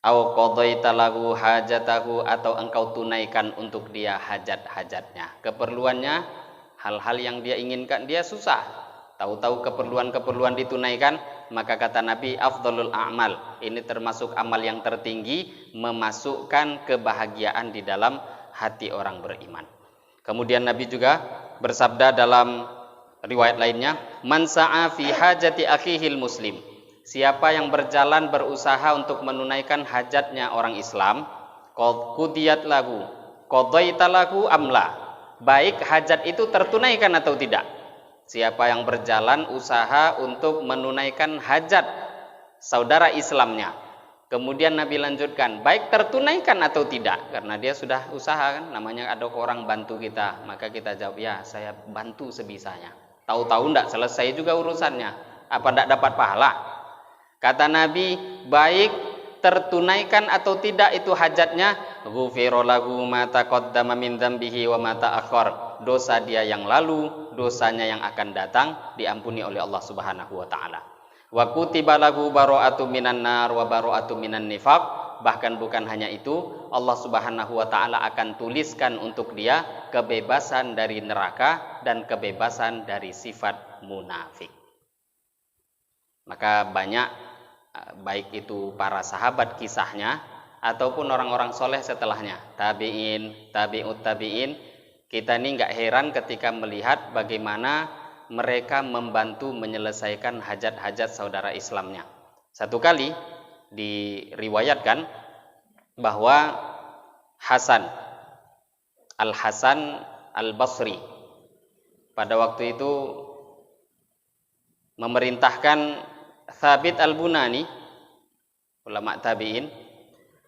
Au qadaita lahu hajatahu, atau engkau tunaikan untuk dia hajat-hajatnya, keperluannya, hal-hal yang dia inginkan. Dia susah, tahu-tahu keperluan-keperluan ditunaikan, maka kata Nabi, afdhalul a'mal, ini termasuk amal yang tertinggi, memasukkan kebahagiaan di dalam hati orang beriman. Kemudian Nabi juga bersabda dalam riwayat lainnya, man sa'a fi hajati akhihil muslim, siapa yang berjalan berusaha untuk menunaikan hajatnya orang Islam, qudiyat lahu, qadaita lahu amla, baik hajat itu tertunaikan atau tidak. Siapa yang berjalan usaha untuk menunaikan hajat saudara Islamnya, kemudian Nabi lanjutkan, baik tertunaikan atau tidak, karena dia sudah usaha kan, namanya ada orang bantu kita, maka kita jawab, ya saya bantu sebisanya. Tahu-tahu tidak selesai juga urusannya, apa tidak dapat pahala? Kata Nabi, baik tertunaikan atau tidak itu hajatnya, ghufira lahu ma taqaddama min dzambihi wa ma ta'akhkhar, dosa dia yang lalu, dosanya yang akan datang diampuni oleh Allah Subhanahu wa taala. Wa kutiba lahu bara'atu minan nar wa bara'atu minan nifaq, bahkan bukan hanya itu, Allah Subhanahu wa taala akan tuliskan untuk dia kebebasan dari neraka dan kebebasan dari sifat munafik. Maka banyak, baik itu para sahabat kisahnya ataupun orang-orang soleh setelahnya, tabi'in, tabi'ut tabi'in, kita ini nggak heran ketika melihat bagaimana mereka membantu menyelesaikan hajat-hajat saudara Islamnya. Satu kali diriwayatkan bahwa Al-Hasan Al-Basri pada waktu itu memerintahkan Thabit Al-Bunani, ulama tabi'in.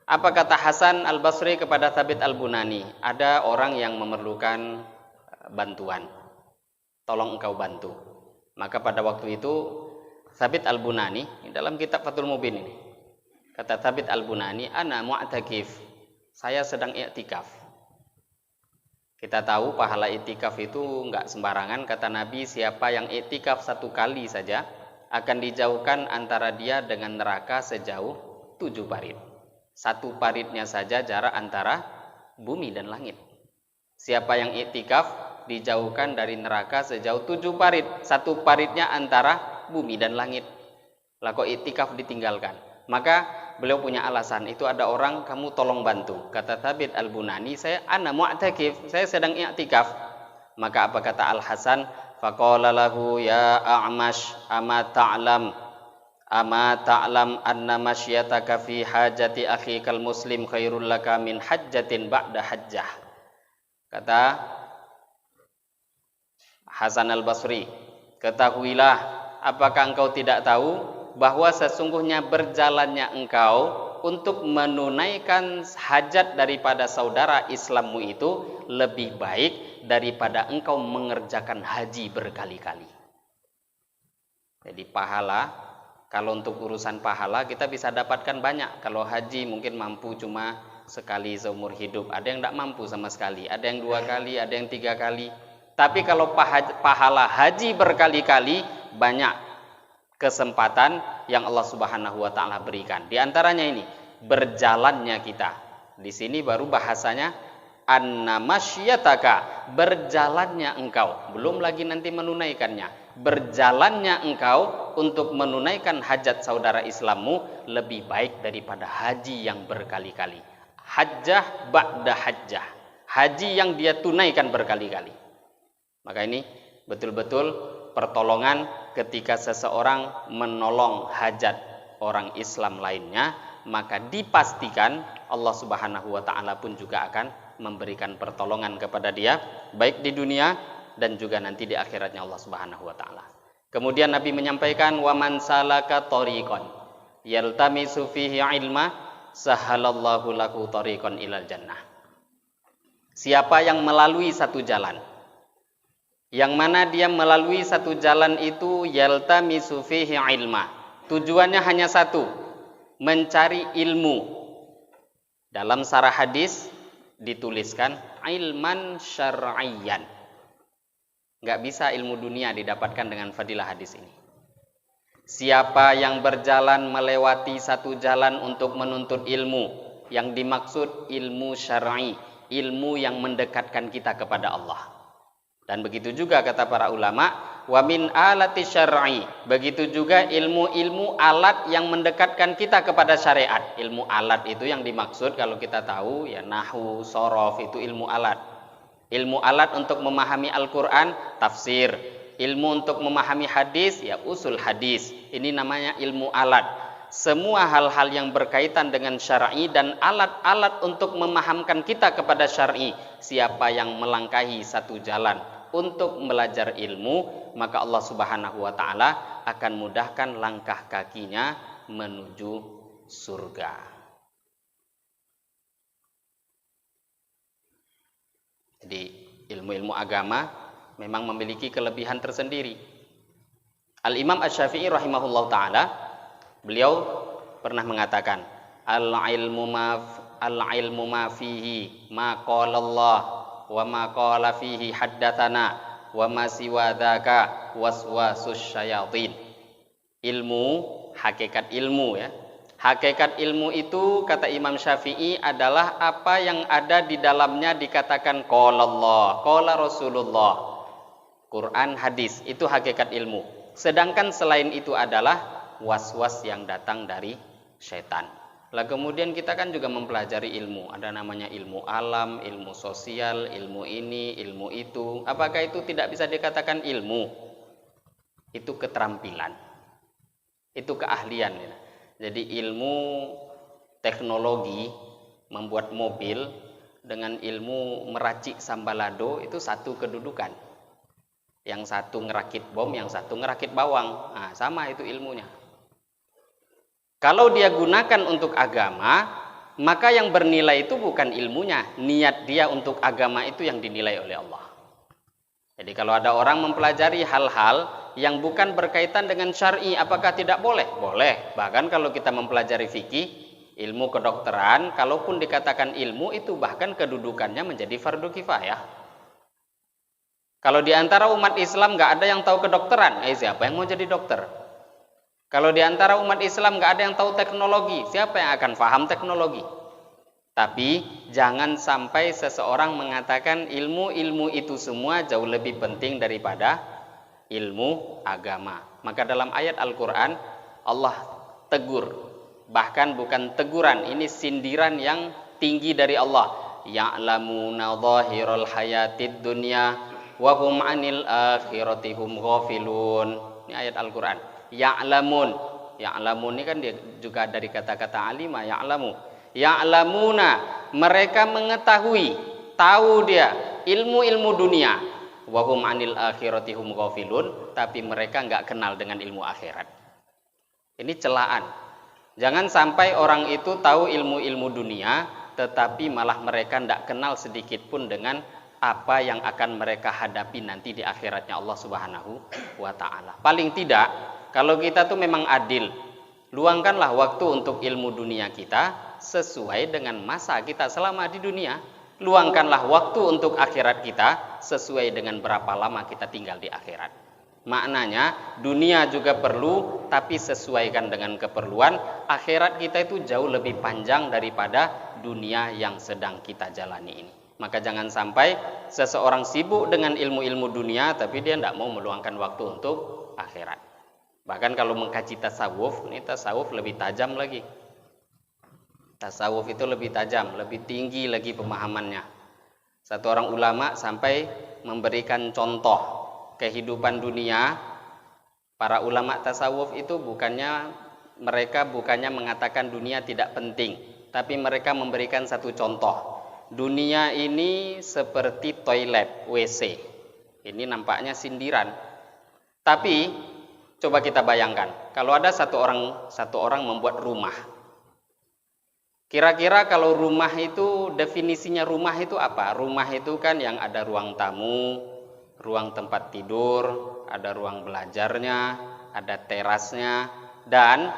Apa kata Hasan Al-Basri kepada Thabit Al-Bunani? Ada orang yang memerlukan bantuan, tolong engkau bantu. Maka pada waktu itu Thabit Al-Bunani, dalam kitab Fathul Mubin ini, kata Thabit Al-Bunani, ana mu'takif, saya sedang i'tikaf. Kita tahu pahala i'tikaf itu enggak sembarangan. Kata Nabi, siapa yang i'tikaf satu kali saja akan dijauhkan antara dia dengan neraka sejauh 7 parit. Satu paritnya saja jarak antara bumi dan langit. Siapa yang i'tikaf dijauhkan dari neraka sejauh 7 parit. Satu paritnya antara bumi dan langit. Lah kok i'tikaf ditinggalkan? Maka beliau punya alasan, itu ada orang kamu tolong bantu. Kata Thabit Al-Bunani, saya ana mu'takif, saya sedang i'tikaf. Maka apa kata Al-Hasan? Faqala lahu ya A'mash ama ta'lam anna masyiataka fi hajati akhikal muslim khairul laka min hajjatin ba'da hajjah. Kata Hasan Al-Basri, ketahuilah, apakah engkau tidak tahu bahwa sesungguhnya berjalannya engkau untuk menunaikan hajat daripada saudara Islammu itu lebih baik daripada engkau mengerjakan haji berkali-kali. Jadi pahala, kalau untuk urusan pahala kita bisa dapatkan banyak. Kalau haji mungkin mampu cuma sekali seumur hidup, ada yang tidak mampu sama sekali, ada yang 2 kali, ada yang 3 kali. Tapi kalau pahala haji berkali-kali, banyak kesempatan yang Allah Subhanahu wa taala berikan. Di antaranya ini, berjalannya kita. Di sini baru bahasanya anna masyiataka, berjalannya engkau, belum lagi nanti menunaikannya. Berjalannya engkau untuk menunaikan hajat saudara Islammu lebih baik daripada haji yang berkali-kali. Hajjah ba'da hajjah, haji yang dia tunaikan berkali-kali. Maka ini betul-betul pertolongan ketika seseorang menolong hajat orang Islam lainnya, maka dipastikan Allah Subhanahu wa taala pun juga akan memberikan pertolongan kepada dia, baik di dunia dan juga nanti di akhiratnya Allah Subhanahu wa taala. Kemudian Nabi menyampaikan, wa man salaka tariqan yaltamisu fihi ilma sahalallahu lahu tariqan ilal jannah. Siapa yang melalui satu jalan, yang mana dia melalui satu jalan itu yaltamisu fihi ilma, tujuannya hanya satu, mencari ilmu. Dalam sarah hadis dituliskan ilman syar'iyyan. Enggak bisa ilmu dunia didapatkan dengan fadilah hadis ini. Siapa yang berjalan melewati satu jalan untuk menuntut ilmu, yang dimaksud ilmu syar'i, ilmu yang mendekatkan kita kepada Allah. Dan begitu juga kata para ulama, wa min alati syar'i, begitu juga ilmu-ilmu alat yang mendekatkan kita kepada syariat. Ilmu alat itu yang dimaksud kalau kita tahu ya nahwu, shorof, itu ilmu alat. Ilmu alat untuk memahami Al-Qur'an, tafsir. Ilmu untuk memahami hadis ya usul hadis. Ini namanya ilmu alat. Semua hal-hal yang berkaitan dengan syar'i dan alat-alat untuk memahamkan kita kepada syar'i. Siapa yang melangkahi satu jalan untuk belajar ilmu, maka Allah Subhanahu wa taala akan mudahkan langkah kakinya menuju surga. Jadi ilmu-ilmu agama memang memiliki kelebihan tersendiri. Al-Imam Asy-Syafi'i rahimahullah taala, beliau pernah mengatakan, al-ilmu ma fihi ma qala Allah wa ma qala fihi haddatsana wa ma siwa dzaka waswasus syayatin. Ilmu, hakikat ilmu ya. Hakikat ilmu itu kata Imam Syafi'i adalah apa yang ada di dalamnya dikatakan qala Allah, qala Rasulullah. Quran, hadis, itu hakikat ilmu. Sedangkan selain itu adalah was-was yang datang dari syaitan. Lah kemudian kita kan juga mempelajari ilmu. Ada namanya ilmu alam, ilmu sosial, ilmu ini, ilmu itu. Apakah itu tidak bisa dikatakan ilmu? Itu keterampilan. Itu keahlian. Ya. Jadi ilmu teknologi membuat mobil dengan ilmu meracik sambalado itu satu kedudukan. Yang satu ngerakit bom, yang satu ngerakit bawang. Nah, sama itu ilmunya. Kalau dia gunakan untuk agama, maka yang bernilai itu bukan ilmunya, niat dia untuk agama itu yang dinilai oleh Allah. Jadi kalau ada orang mempelajari hal-hal yang bukan berkaitan dengan syar'i, apakah tidak boleh? Boleh. Bahkan kalau kita mempelajari fikih, ilmu kedokteran, kalaupun dikatakan ilmu itu bahkan kedudukannya menjadi fardu kifayah. Kalau di antara umat Islam nggak ada yang tahu kedokteran, siapa yang mau jadi dokter? Kalau di antara umat Islam nggak ada yang tahu teknologi, siapa yang akan paham teknologi? Tapi jangan sampai seseorang mengatakan ilmu-ilmu itu semua jauh lebih penting daripada ilmu agama. Maka dalam ayat Al-Quran Allah tegur, bahkan bukan teguran, ini sindiran yang tinggi dari Allah. Ya'lamuna dhahiral hayatid dunya wa hum 'anil akhirati hum ghafilun. Ini ayat Al-Quran. Ya'lamun, ya'lamun ini kan dia juga dari kata-kata alima, ya'lamu. Ya'lamuna, mereka mengetahui, tahu dia ilmu-ilmu dunia. Wa hum 'anil akhirati hum ghafilun, tapi mereka enggak kenal dengan ilmu akhirat. Ini celaan. Jangan sampai orang itu tahu ilmu-ilmu dunia, tetapi malah mereka enggak kenal sedikit pun dengan apa yang akan mereka hadapi nanti di akhiratnya Allah Subhanahu wa taala. Paling tidak, kalau kita tuh memang adil, luangkanlah waktu untuk ilmu dunia kita sesuai dengan masa kita selama di dunia. Luangkanlah waktu untuk akhirat kita sesuai dengan berapa lama kita tinggal di akhirat. Maknanya dunia juga perlu, tapi sesuaikan dengan keperluan. Akhirat kita itu jauh lebih panjang daripada dunia yang sedang kita jalani ini. Maka jangan sampai seseorang sibuk dengan ilmu-ilmu dunia, tapi dia tidak mau meluangkan waktu untuk akhirat. Bahkan kalau mengkaji tasawuf, ini tasawuf lebih tajam lagi. Tasawuf itu lebih tajam, lebih tinggi lagi pemahamannya. Satu orang ulama sampai memberikan contoh kehidupan dunia. Para ulama tasawuf itu mereka bukannya mengatakan dunia tidak penting, tapi mereka memberikan satu contoh. Dunia ini seperti toilet, WC. Ini nampaknya sindiran. Tapi Coba kita bayangkan, kalau ada satu orang membuat rumah. Kira-kira kalau rumah itu, definisinya rumah itu apa? Rumah itu kan yang ada ruang tamu, ruang tempat tidur, ada ruang belajarnya, ada terasnya, dan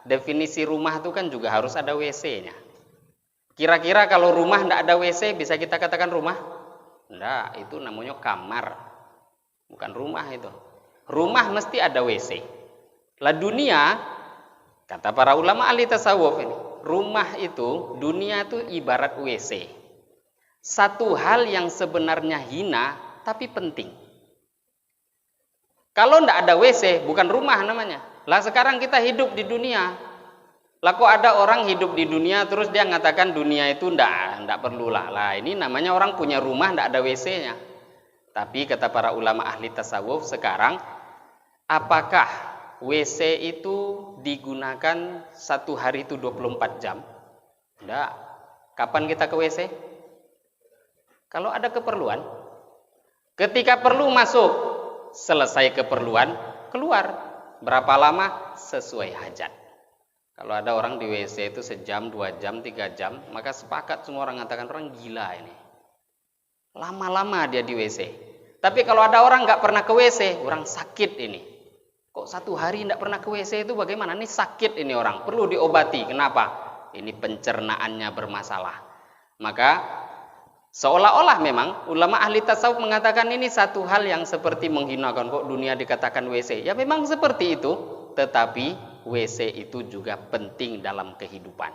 definisi rumah itu kan juga harus ada WC-nya. Kira-kira kalau rumah tidak ada WC, bisa kita katakan rumah? Tidak, itu namanya kamar. Bukan rumah itu. Rumah mesti ada WC. Lah dunia, kata para ulama ahli tasawuf ini, rumah itu, dunia itu ibarat WC. Satu hal yang sebenarnya hina, tapi penting. Kalau tidak ada WC, bukan rumah namanya. Lah sekarang kita hidup di dunia. Lah kok ada orang hidup di dunia terus dia mengatakan dunia itu ndak perlu lah. Lah ini namanya orang punya rumah ndak ada WC-nya. Tapi kata para ulama ahli tasawuf sekarang, apakah WC itu digunakan satu hari itu 24 jam? Ndak. Kapan kita ke WC? Kalau ada keperluan. Ketika perlu masuk, selesai keperluan, keluar. Berapa lama? Sesuai hajat. Kalau ada orang di WC itu sejam, 2 jam, 3 jam, maka sepakat semua orang mengatakan orang gila ini. Lama-lama dia di WC. Tapi kalau ada orang nggak pernah ke WC, orang sakit ini. Kok satu hari nggak pernah ke WC itu bagaimana? Ini sakit ini orang, perlu diobati. Kenapa? Ini pencernaannya bermasalah. Maka seolah-olah memang ulama ahli tasawuf mengatakan ini satu hal yang seperti menghinakan. Kok dunia dikatakan WC? Ya memang seperti itu, tetapi WC itu juga penting dalam kehidupan.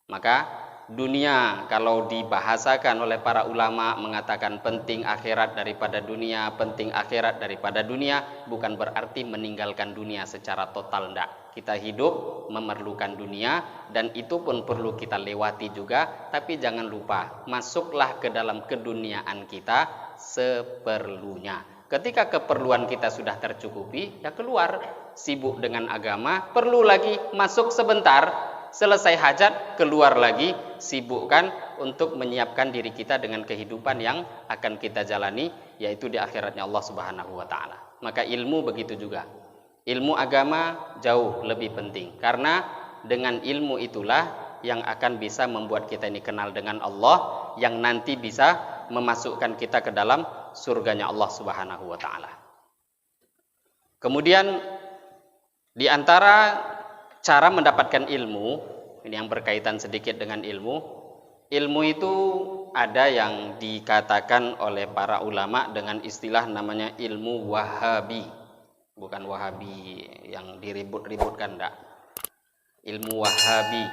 Maka dunia kalau dibahasakan oleh para ulama mengatakan penting akhirat daripada dunia, penting akhirat daripada dunia, bukan berarti meninggalkan dunia secara total, enggak. Kita hidup memerlukan dunia dan itu pun perlu kita lewati juga, tapi jangan lupa masuklah ke dalam keduniaan kita seperlunya. Ketika keperluan kita sudah tercukupi, ya keluar, sibuk dengan agama, perlu lagi masuk sebentar, selesai hajat, keluar lagi, sibukkan untuk menyiapkan diri kita dengan kehidupan yang akan kita jalani, yaitu di akhiratnya Allah Subhanahu wa Ta'ala. Maka ilmu begitu juga. Ilmu agama jauh lebih penting, karena dengan ilmu itulah yang akan bisa membuat kita ini kenal dengan Allah, yang nanti bisa memasukkan kita ke dalam surganya Allah Subhanahu wa Ta'ala. Kemudian di antara cara mendapatkan ilmu, ini yang berkaitan sedikit dengan ilmu itu ada yang dikatakan oleh para ulama dengan istilah namanya ilmu wahabi. Bukan wahabi yang diribut-ributkan, enggak. Ilmu wahabi,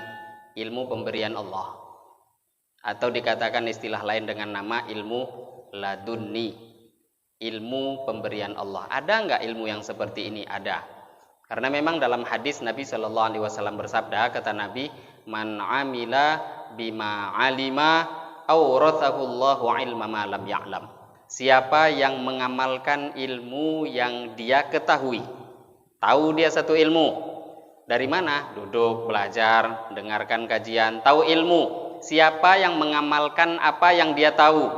ilmu pemberian Allah. Atau dikatakan istilah lain dengan nama ilmu ladunni, ilmu pemberian Allah. Ada enggak ilmu yang seperti ini? Ada. Karena memang dalam hadis Nabi Shallallahu Alaihi Wasallam bersabda, kata Nabi, man amila bima alima awrathahullahu ilma ma lam ya'lam. Siapa yang mengamalkan ilmu yang dia ketahui, tahu dia satu ilmu, dari mana? Duduk, belajar, dengarkan kajian, tahu ilmu. Siapa yang mengamalkan apa yang dia tahu,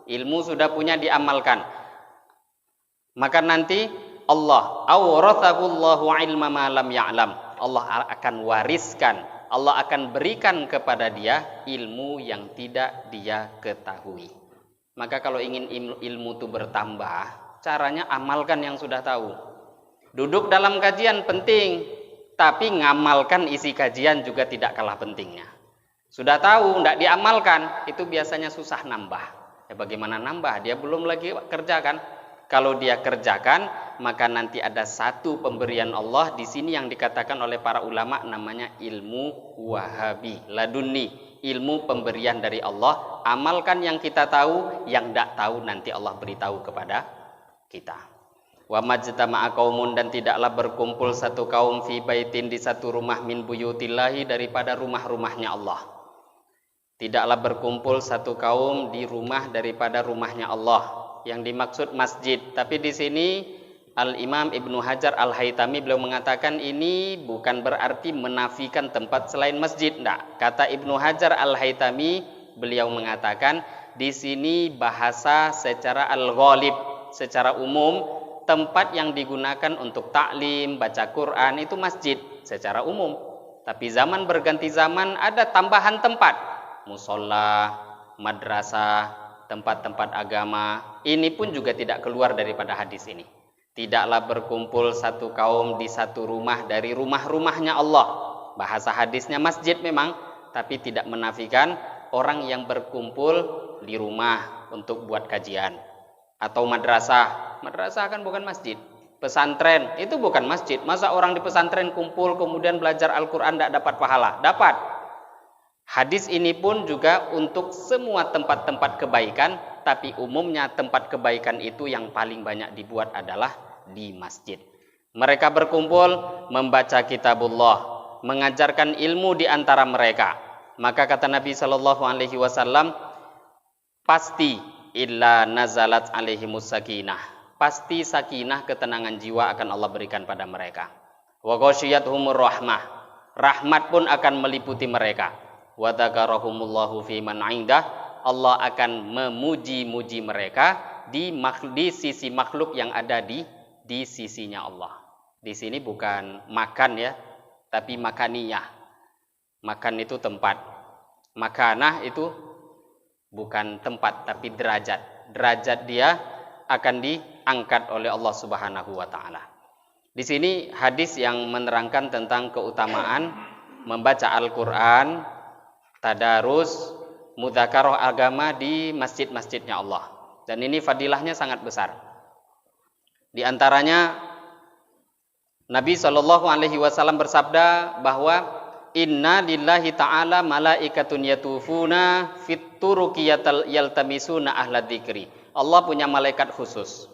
ilmu sudah punya, diamalkan, maka nanti Allah awrathahullahu ilma ma lam ya'lam. Allah akan wariskan, Allah akan berikan kepada dia ilmu yang tidak dia ketahui. Maka kalau ingin ilmu itu bertambah, caranya amalkan yang sudah tahu. Duduk dalam kajian penting, tapi ngamalkan isi kajian juga tidak kalah pentingnya. Sudah tahu, tidak diamalkan, itu biasanya susah nambah. Ya bagaimana nambah? Dia belum lagi kerjakan. Kalau dia kerjakan, maka nanti ada satu pemberian Allah di sini yang dikatakan oleh para ulama namanya ilmu wahabi, ladunni, ilmu pemberian dari Allah. Amalkan yang kita tahu, yang tidak tahu nanti Allah beritahu kepada kita. Wa majtama'a qaumun, dan tidaklah berkumpul satu kaum fi baitin, di satu rumah, min buyutillahi, daripada rumah-rumahnya Allah. Tidaklah berkumpul satu kaum di rumah daripada rumahnya Allah. Yang dimaksud masjid. Tapi di sini Al-Imam Ibnu Hajar Al-Haytami beliau mengatakan ini bukan berarti menafikan tempat selain masjid. Tidak. Kata Ibnu Hajar Al-Haytami, beliau mengatakan di sini bahasa secara al-ghalib, secara umum, tempat yang digunakan untuk taklim, baca Quran itu masjid secara umum. Tapi zaman berganti zaman ada tambahan tempat, musola, madrasah, tempat-tempat agama. Ini pun juga tidak keluar daripada hadis ini. Tidaklah berkumpul satu kaum di satu rumah dari rumah-rumahnya Allah. Bahasa hadisnya masjid memang, tapi tidak menafikan orang yang berkumpul di rumah untuk buat kajian. Atau madrasah. Madrasah kan bukan masjid. Pesantren itu bukan masjid. Masa orang di pesantren kumpul kemudian belajar Al-Quran tidak dapat pahala? Dapat. Hadis ini pun juga untuk semua tempat-tempat kebaikan, tapi umumnya tempat kebaikan itu yang paling banyak dibuat adalah di masjid. Mereka berkumpul membaca kitabullah, mengajarkan ilmu di antara mereka. Maka kata Nabi SAW, pasti illa nazalat alaihimus sakinah. Pasti sakinah, ketenangan jiwa akan Allah berikan pada mereka. Wa ghasyiyatuhumur rahmah. Rahmat pun akan meliputi mereka. Wa dzakarahumullahu fi man 'indah. Allah akan memuji-muji mereka di sisi makhluk yang ada di sisinya Allah. Di sini bukan makan ya, tapi makaniyah. Makan itu tempat. Makanah itu bukan tempat, tapi derajat. Derajat dia akan diangkat oleh Allah Subhanahu wa taala. Di sini hadis yang menerangkan tentang keutamaan membaca Al-Qur'an, tadarus, mudzakarah agama di masjid-masjidnya Allah. Dan ini fadilahnya sangat besar. Di antaranya Nabi SAW bersabda bahwa inna lillahi ta'ala malaikatun yatufuna fit turuqi yaltamisuna ahla dzikri. Allah punya malaikat khusus.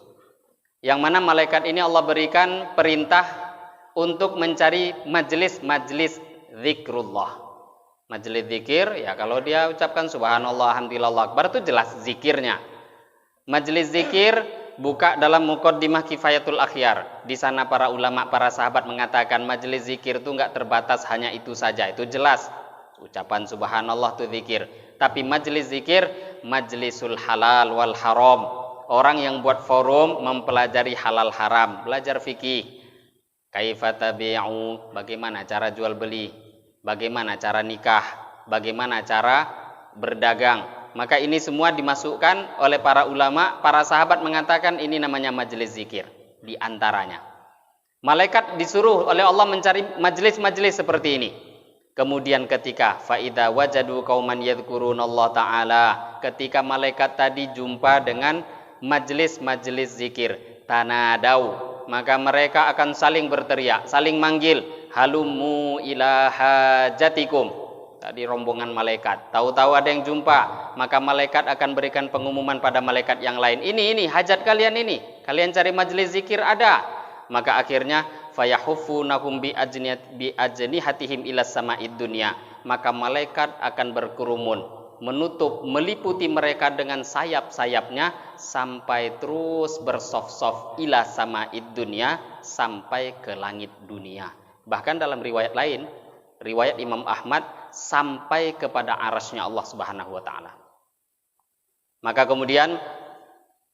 Yang mana malaikat ini Allah berikan perintah untuk mencari majelis-majelis zikrullah. Majelis zikir, ya kalau dia ucapkan subhanallah, alhamdulillah, Allahu akbar, itu jelas zikirnya. Majelis zikir buka dalam muqaddimah Kifayatul Akhyar. Di sana para ulama, para sahabat mengatakan majelis zikir itu enggak terbatas hanya itu saja. Itu jelas. Ucapan subhanallah itu zikir. Tapi majelis zikir, majlisul halal wal haram. Orang yang buat forum mempelajari halal haram, belajar fikih. Kaifa tabi'u, bagaimana cara jual beli, bagaimana cara nikah, bagaimana cara berdagang. Maka ini semua dimasukkan oleh para ulama, para sahabat mengatakan ini namanya majelis zikir. Di antaranya malaikat disuruh oleh Allah mencari majelis-majelis seperti ini. Kemudian ketika faida wajadu qauman yadhkurunallaha ta'ala, ketika malaikat tadi jumpa dengan majelis-majelis zikir, tanadau, maka mereka akan saling berteriak, saling manggil, halumu ila hajatikum. Tadi rombongan malaikat, tahu-tahu ada yang jumpa, maka malaikat akan berikan pengumuman pada malaikat yang lain, ini hajat kalian, ini kalian cari majelis zikir ada. Maka akhirnya fayahuffunahum bi ajnihatihim ila sama'id dunya, maka malaikat akan berkerumun, menutup, meliputi mereka dengan sayap-sayapnya sampai terus bersof-sof ila sama'id dunya, sampai ke langit dunia. Bahkan dalam riwayat lain, riwayat Imam Ahmad, sampai kepada arasy-Nya Allah Subhanahu wa taala. Maka kemudian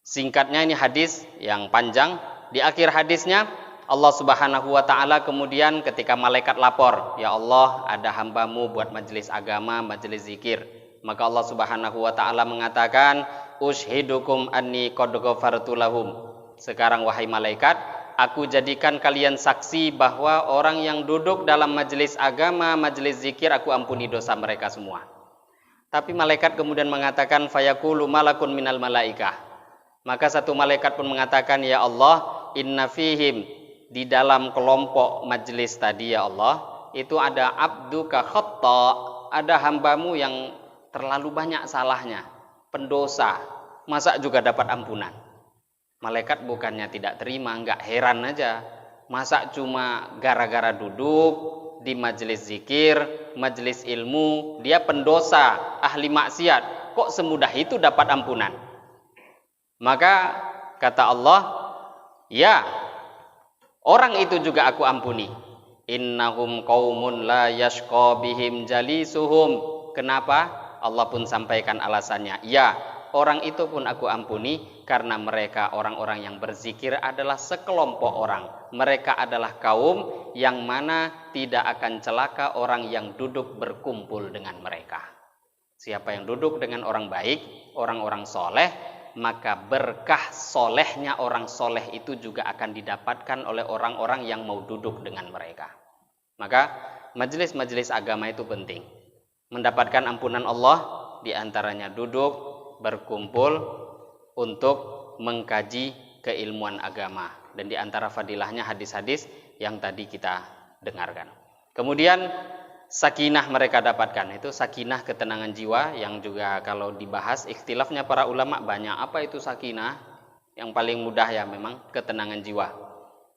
singkatnya ini hadis yang panjang, di akhir hadisnya Allah Subhanahu wa taala kemudian ketika malaikat lapor, ya Allah, ada hambamu buat majelis agama, majelis zikir. Maka Allah Subhanahu wa taala mengatakan, ushidukum anni qad ghafartu lahum. Sekarang wahai malaikat, aku jadikan kalian saksi bahwa orang yang duduk dalam majelis agama, majelis zikir, aku ampuni dosa mereka semua. Tapi malaikat kemudian mengatakan, fayaqulu malakun minal malaikah. Maka satu malaikat pun mengatakan, ya Allah, inna fihim, di dalam kelompok majelis tadi ya Allah, itu ada abduka khata, ada hambamu yang terlalu banyak salahnya, pendosa, masa juga dapat ampunan. Malaikat bukannya tidak terima, enggak, heran aja. Masa cuma gara-gara duduk di majelis zikir, majelis ilmu, dia pendosa, ahli maksiat, kok semudah itu dapat ampunan? Maka kata Allah, ya, orang itu juga aku ampuni. Innahum qaumun la yashqa bihim jalisuhum. Kenapa? Allah pun sampaikan alasannya. Ya, orang itu pun aku ampuni karena mereka orang-orang yang berzikir adalah sekelompok orang. Mereka adalah kaum yang mana tidak akan celaka orang yang duduk berkumpul dengan mereka. Siapa yang duduk dengan orang baik, orang-orang soleh, maka berkah solehnya orang soleh itu juga akan didapatkan oleh orang-orang yang mau duduk dengan mereka. Maka majelis-majelis agama itu penting. Mendapatkan ampunan Allah, diantaranya duduk, berkumpul untuk mengkaji keilmuan agama. Dan diantara fadilahnya hadis-hadis yang tadi kita dengarkan. Kemudian sakinah mereka dapatkan, itu sakinah ketenangan jiwa yang juga kalau dibahas ikhtilafnya para ulama banyak. Apa itu sakinah? Yang paling mudah ya memang ketenangan jiwa.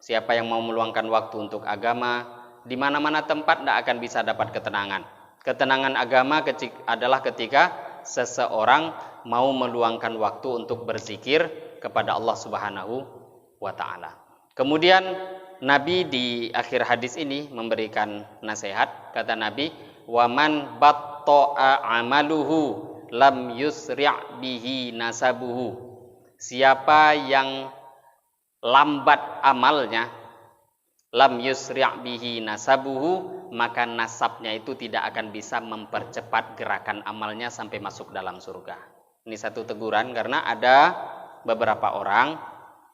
Siapa yang mau meluangkan waktu untuk agama, di mana-mana tempat tidak akan bisa dapat ketenangan. Ketenangan agama adalah ketika seseorang mau meluangkan waktu untuk berzikir kepada Allah Subhanahu wa ta'ala. Kemudian Nabi di akhir hadis ini memberikan nasihat. Kata Nabi, "Waman batta'a amaluhu lam yusri' bihi nasabuhu." Siapa yang lambat amalnya, lam yusri' bihi nasabuhu, maka nasabnya itu tidak akan bisa mempercepat gerakan amalnya sampai masuk dalam surga. Ini satu teguran karena ada beberapa orang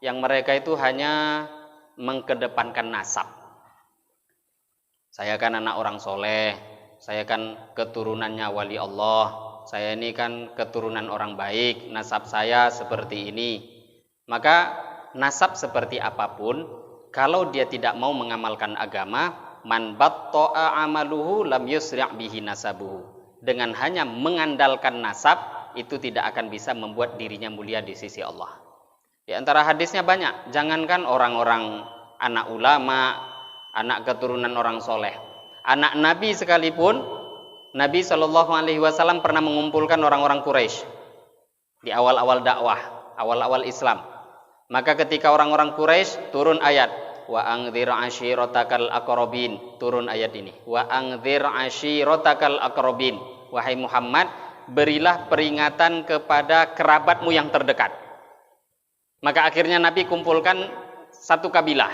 yang mereka itu hanya mengkedepankan nasab. Saya kan anak orang soleh, saya kan keturunannya wali Allah, saya ini kan keturunan orang baik, nasab saya seperti ini. Maka nasab seperti apapun, kalau dia tidak mau mengamalkan agama, man batta'a amaluhu lam yusri' bihi nasabuhu. Dengan hanya mengandalkan nasab, itu tidak akan bisa membuat dirinya mulia di sisi Allah. Di antara hadisnya banyak. Jangankan orang-orang anak ulama, anak keturunan orang soleh, anak Nabi sekalipun, Nabi SAW pernah mengumpulkan orang-orang Quraisy di awal-awal dakwah, awal-awal Islam. Maka ketika orang-orang Quraisy turun ayat, wa anzir ashiratakal aqrabin, turun ayat ini, wa anzir ashiratakal aqrabin, wahai Muhammad, berilah peringatan kepada kerabatmu yang terdekat. Maka akhirnya Nabi kumpulkan satu kabilah,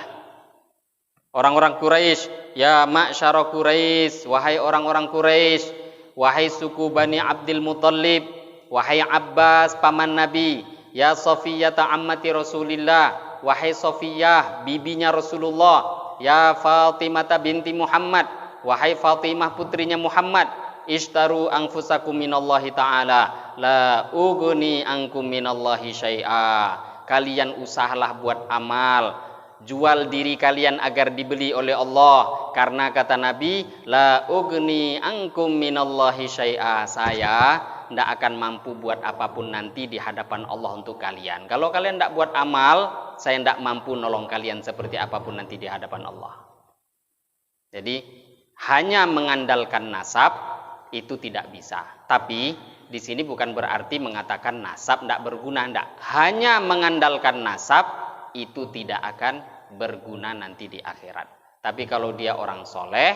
orang-orang Quraisy. Ya ma'syara Quraisy, wahai orang-orang Quraisy, wahai suku Bani Abdul Muthalib, wahai Abbas paman Nabi, ya Safiyah ammati Rasulillah, wahai Safiyah bibinya Rasulullah, ya Fatimah binti Muhammad, wahai Fatimah putrinya Muhammad, ishtaru anfusakum minallahi ta'ala, la ugni ankum minallahi syai'a. Kalian usahalah buat amal, jual diri kalian agar dibeli oleh Allah, karena kata Nabi, la ugni ankum minallahi syai'a, saya tidak akan mampu buat apapun nanti di hadapan Allah untuk kalian. Kalau kalian tidak buat amal, saya tidak mampu nolong kalian seperti apapun nanti di hadapan Allah. Jadi hanya mengandalkan nasab itu tidak bisa. Tapi di sini bukan berarti mengatakan nasab tidak berguna, tidak. Hanya mengandalkan nasab itu tidak akan berguna nanti di akhirat. Tapi kalau dia orang soleh,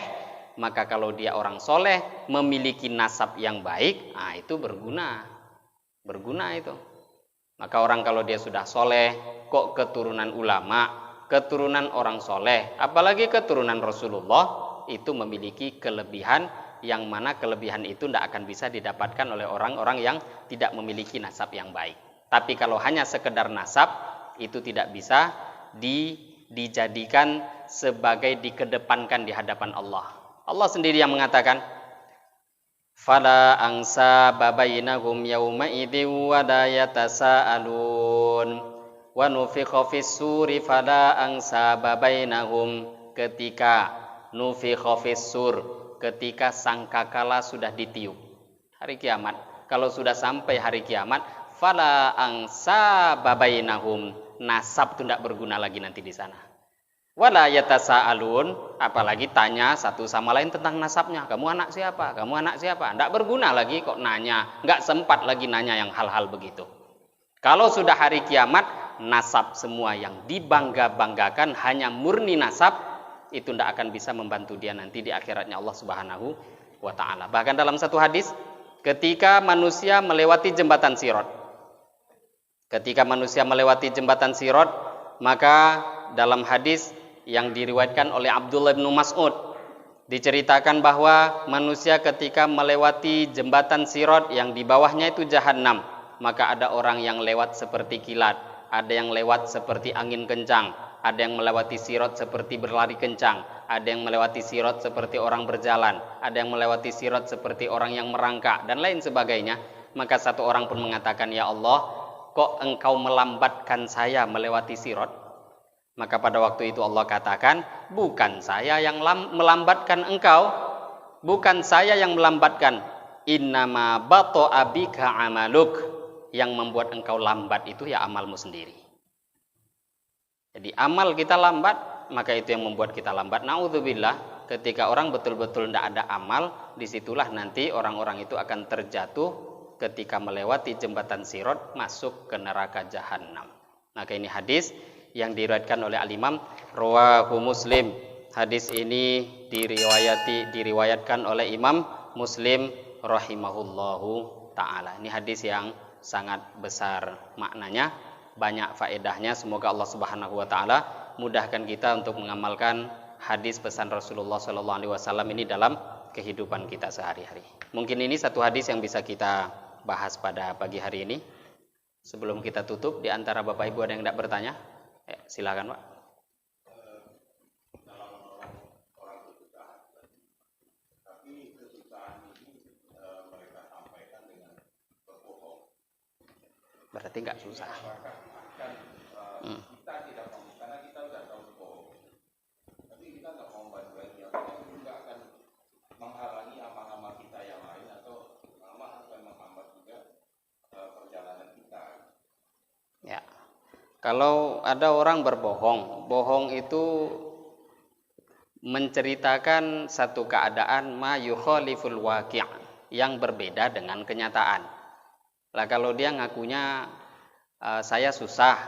maka kalau dia orang soleh memiliki nasab yang baik, nah itu berguna itu. Maka orang kalau dia sudah soleh, kok keturunan ulama, keturunan orang soleh, apalagi keturunan Rasulullah, itu memiliki kelebihan yang mana kelebihan itu tidak akan bisa didapatkan oleh orang-orang yang tidak memiliki nasab yang baik. Tapi kalau hanya sekedar nasab, itu tidak bisa dijadikan sebagai dikedepankan di hadapan Allah. Allah sendiri yang mengatakan, fala angsa babainahum yauma idzi wa la yatasaalun wa nufikha fis-suri fala angsa babainahum. Ketika nufikha fis-sur, ketika sangkakala sudah ditiup, hari kiamat, kalau sudah sampai hari kiamat, fala angsa babainahum, nasab itu tidak berguna lagi nanti di sana. Wala yatasaalun, apalagi tanya satu sama lain tentang nasabnya. Kamu anak siapa? Kamu anak siapa? Tidak berguna lagi kok nanya. Enggak sempat lagi nanya yang hal-hal begitu. Kalau sudah hari kiamat, nasab semua yang dibangga-banggakan hanya murni nasab, itu tidak akan bisa membantu dia nanti di akhiratnya Allah Subhanahu wa ta'ala. Bahkan dalam satu hadis, ketika manusia melewati jembatan Sirat, Ketika manusia melewati jembatan Sirat, maka dalam hadis yang diriwayatkan oleh Abdullah bin Mas'ud diceritakan bahwa manusia ketika melewati jembatan Sirat yang di bawahnya itu Jahannam, maka ada orang yang lewat seperti kilat, ada yang lewat seperti angin kencang, ada yang melewati Sirat seperti berlari kencang, ada yang melewati Sirat seperti orang berjalan, ada yang melewati Sirat seperti orang yang merangkak, dan lain sebagainya. Maka satu orang pun mengatakan, ya Allah, kok engkau melambatkan saya melewati Sirat? Maka pada waktu itu Allah katakan, bukan saya yang melambatkan engkau, bukan saya yang melambatkan, innama bata'a bika amaluk, yang membuat engkau lambat itu ya amalmu sendiri. Jadi amal kita lambat, maka itu yang membuat kita lambat. Naudzubillah, ketika orang betul-betul tidak ada amal, disitulah nanti orang-orang itu akan terjatuh ketika melewati jembatan Sirat masuk ke neraka Jahannam. Maka ini hadis yang diriwayatkan oleh Al-Imam Rawahu Muslim. Hadis ini diriwayatkan oleh Imam Muslim rahimahullahu taala. Ini hadis yang sangat besar maknanya, banyak faedahnya. Semoga Allah Subhanahu wa taala mudahkan kita untuk mengamalkan hadis pesan Rasulullah sallallahu alaihi wasallam ini dalam kehidupan kita sehari-hari. Mungkin ini satu hadis yang bisa kita bahas pada pagi hari ini. Sebelum kita tutup, di antara Bapak Ibu ada yang tidak bertanya? Ya, silakan Pak. Berarti nggak susah. Kita tidak mau, karena kita udah tahu bohong. Tapi kita nggak mau bantu dia, itu juga akan menghalangi amal-amal kita yang lain, atau malah akan menghambat juga perjalanan kita. Ya, kalau ada orang berbohong, bohong itu menceritakan satu keadaan ma yukhaliful waqi', yang berbeda dengan kenyataan. Lah kalau dia ngakunya saya susah,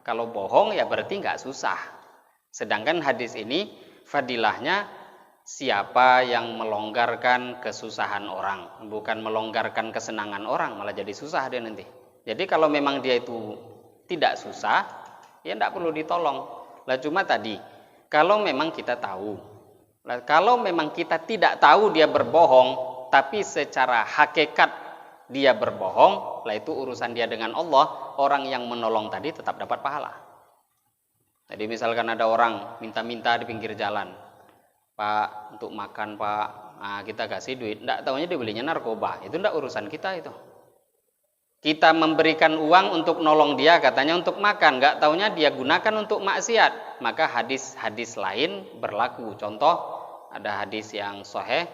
kalau bohong ya berarti nggak susah. Sedangkan hadis ini fadilahnya siapa yang melonggarkan kesusahan orang, bukan melonggarkan kesenangan orang, malah jadi susah dia nanti. Jadi kalau memang dia itu tidak susah, ya tidak perlu ditolong. Lah cuma tadi, kalau memang kita tahu, kalau memang kita tidak tahu dia berbohong, tapi secara hakikat dia berbohong, lah itu urusan dia dengan Allah. Orang yang menolong tadi tetap dapat pahala. Jadi misalkan ada orang minta-minta di pinggir jalan, Pak, untuk makan Pak, nah, kita kasih duit, tidak tahunya dia belinya narkoba, itu tidak urusan kita itu. Kita memberikan uang untuk nolong dia, katanya untuk makan, nggak tahunya dia gunakan untuk maksiat, maka hadis-hadis lain berlaku. Contoh, ada hadis yang sahih,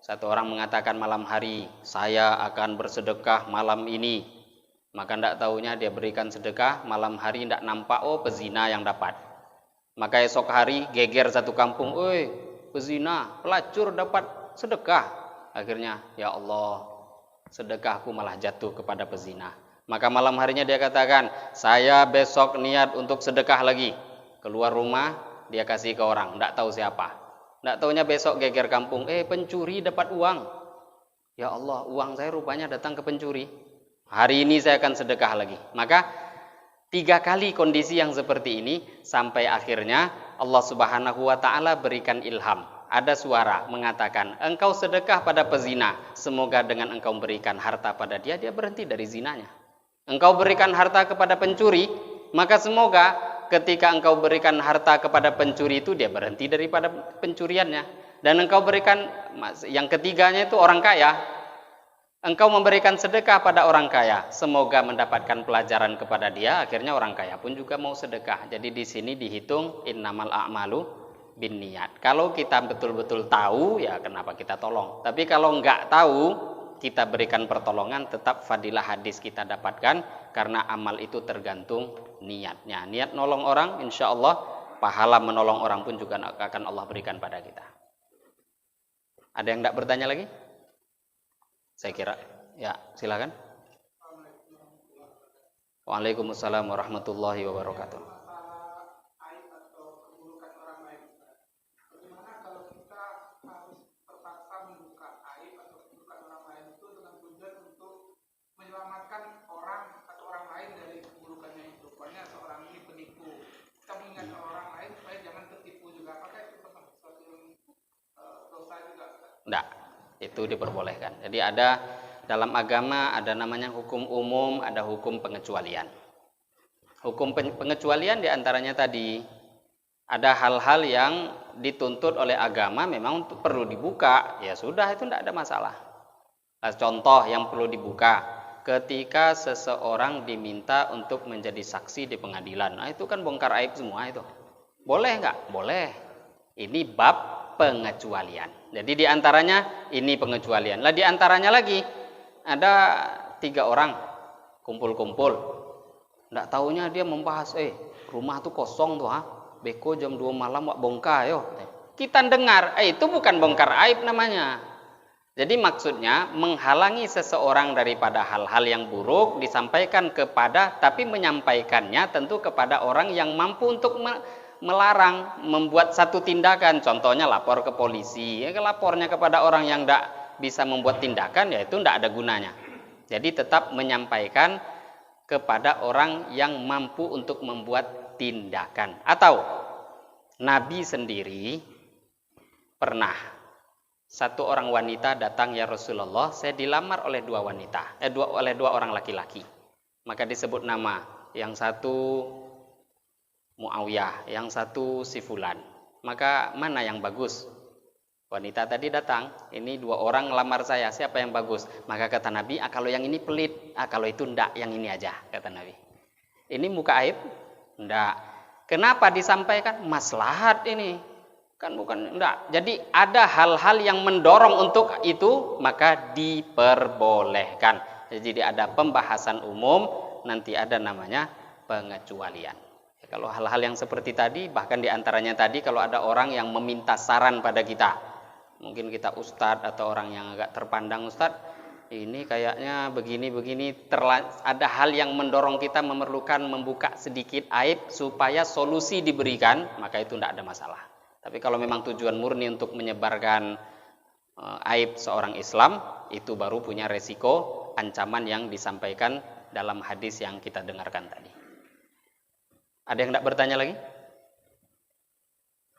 satu orang mengatakan malam hari saya akan bersedekah malam ini, maka tidak tahunya dia berikan sedekah malam hari, tidak nampak, oh pezina yang dapat. Maka esok hari geger satu kampung, oi pezina, pelacur dapat sedekah. Akhirnya ya Allah, sedekahku malah jatuh kepada pezina. Maka malam harinya dia katakan, saya besok niat untuk sedekah lagi. Keluar rumah, dia kasih ke orang, tidak tahu siapa. Tidak tahunya besok geger kampung, pencuri dapat uang. Ya Allah, uang saya rupanya datang ke pencuri. Hari ini saya akan sedekah lagi. Maka 3 kali kondisi yang seperti ini, sampai akhirnya Allah Subhanahu wa ta'ala berikan ilham. Ada suara mengatakan, engkau sedekah pada pezina, semoga dengan engkau berikan harta pada dia, dia berhenti dari zinanya. Engkau berikan harta kepada pencuri, maka semoga ketika engkau berikan harta kepada pencuri itu, dia berhenti daripada pencuriannya. Dan engkau berikan, yang ketiganya itu orang kaya, engkau memberikan sedekah pada orang kaya, semoga mendapatkan pelajaran kepada dia, akhirnya orang kaya pun juga mau sedekah. Jadi di sini dihitung innamal a'malu binniyat. Kalau kita betul-betul tahu, ya kenapa kita tolong. Tapi kalau enggak tahu, kita berikan pertolongan, tetap fadilah hadis kita dapatkan, karena amal itu tergantung niatnya. Niat nolong orang, insya Allah pahala menolong orang pun juga akan Allah berikan pada kita. Ada yang tidak bertanya lagi? Saya kira, ya silakan. Waalaikumsalam warahmatullahi wabarakatuh. Enggak, itu diperbolehkan. Jadi ada dalam agama ada namanya hukum umum, ada hukum pengecualian. Hukum pengecualian diantaranya tadi ada hal-hal yang dituntut oleh agama memang untuk perlu dibuka, ya sudah itu tidak ada masalah. Nah, contoh yang perlu dibuka ketika seseorang diminta untuk menjadi saksi di pengadilan. Nah, itu kan bongkar aib semua itu. Boleh nggak? Boleh. Ini bab pengecualian. Jadi diantaranya ini pengecualian. Lah diantaranya lagi ada 3 orang kumpul-kumpul. Nggak taunya dia membahas, rumah tuh kosong tuh, beko jam 2 malam wak bongkar yo. Kita dengar, itu bukan bongkar aib namanya. Jadi maksudnya menghalangi seseorang daripada hal-hal yang buruk disampaikan kepada, tapi menyampaikannya tentu kepada orang yang mampu untuk melarang, membuat satu tindakan. Contohnya lapor ke polisi. Lapornya kepada orang yang tidak bisa membuat tindakan, ya itu tidak ada gunanya. Jadi tetap menyampaikan kepada orang yang mampu untuk membuat tindakan. Atau Nabi sendiri pernah satu orang wanita datang, ya Rasulullah, saya dilamar oleh 2 wanita, oleh 2 orang laki-laki. Maka disebut nama, yang satu Muawiyah, yang satu si Fulan. Maka mana yang bagus? Wanita tadi datang, ini 2 orang ngelamar saya, siapa yang bagus? Maka kata Nabi, kalau yang ini pelit, kalau itu ndak, yang ini aja, kata Nabi. Ini muka aib? Ndak. Kenapa disampaikan? Maslahat ini. Kan bukan enggak. Jadi ada hal-hal yang mendorong untuk itu, maka diperbolehkan. Jadi ada pembahasan umum, nanti ada namanya pengecualian. Kalau hal-hal yang seperti tadi, bahkan diantaranya tadi kalau ada orang yang meminta saran pada kita, mungkin kita ustadz atau orang yang agak terpandang, ustadz ini kayaknya begini-begini, ada hal yang mendorong kita memerlukan membuka sedikit aib supaya solusi diberikan, maka itu tidak ada masalah. Tapi kalau memang tujuan murni untuk menyebarkan aib seorang Islam, itu baru punya resiko ancaman yang disampaikan dalam hadis yang kita dengarkan tadi. Ada yang tidak bertanya lagi?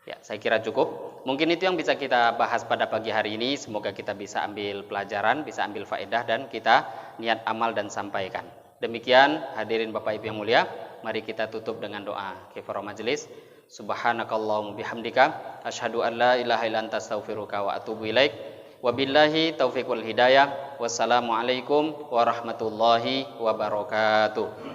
Ya, saya kira cukup. Mungkin itu yang bisa kita bahas pada pagi hari ini. Semoga kita bisa ambil pelajaran, bisa ambil faedah, dan kita niat amal dan sampaikan. Demikian hadirin Bapak Ibu yang mulia, mari kita tutup dengan doa kifarah majelis. Subhanakallahumma bihamdika asyhadu an la ilaha illa anta astaghfiruka wa atubu ilaik. Wabillahi taufiq wal hidayah. Wassalamualaikum warahmatullahi wabarakatuh.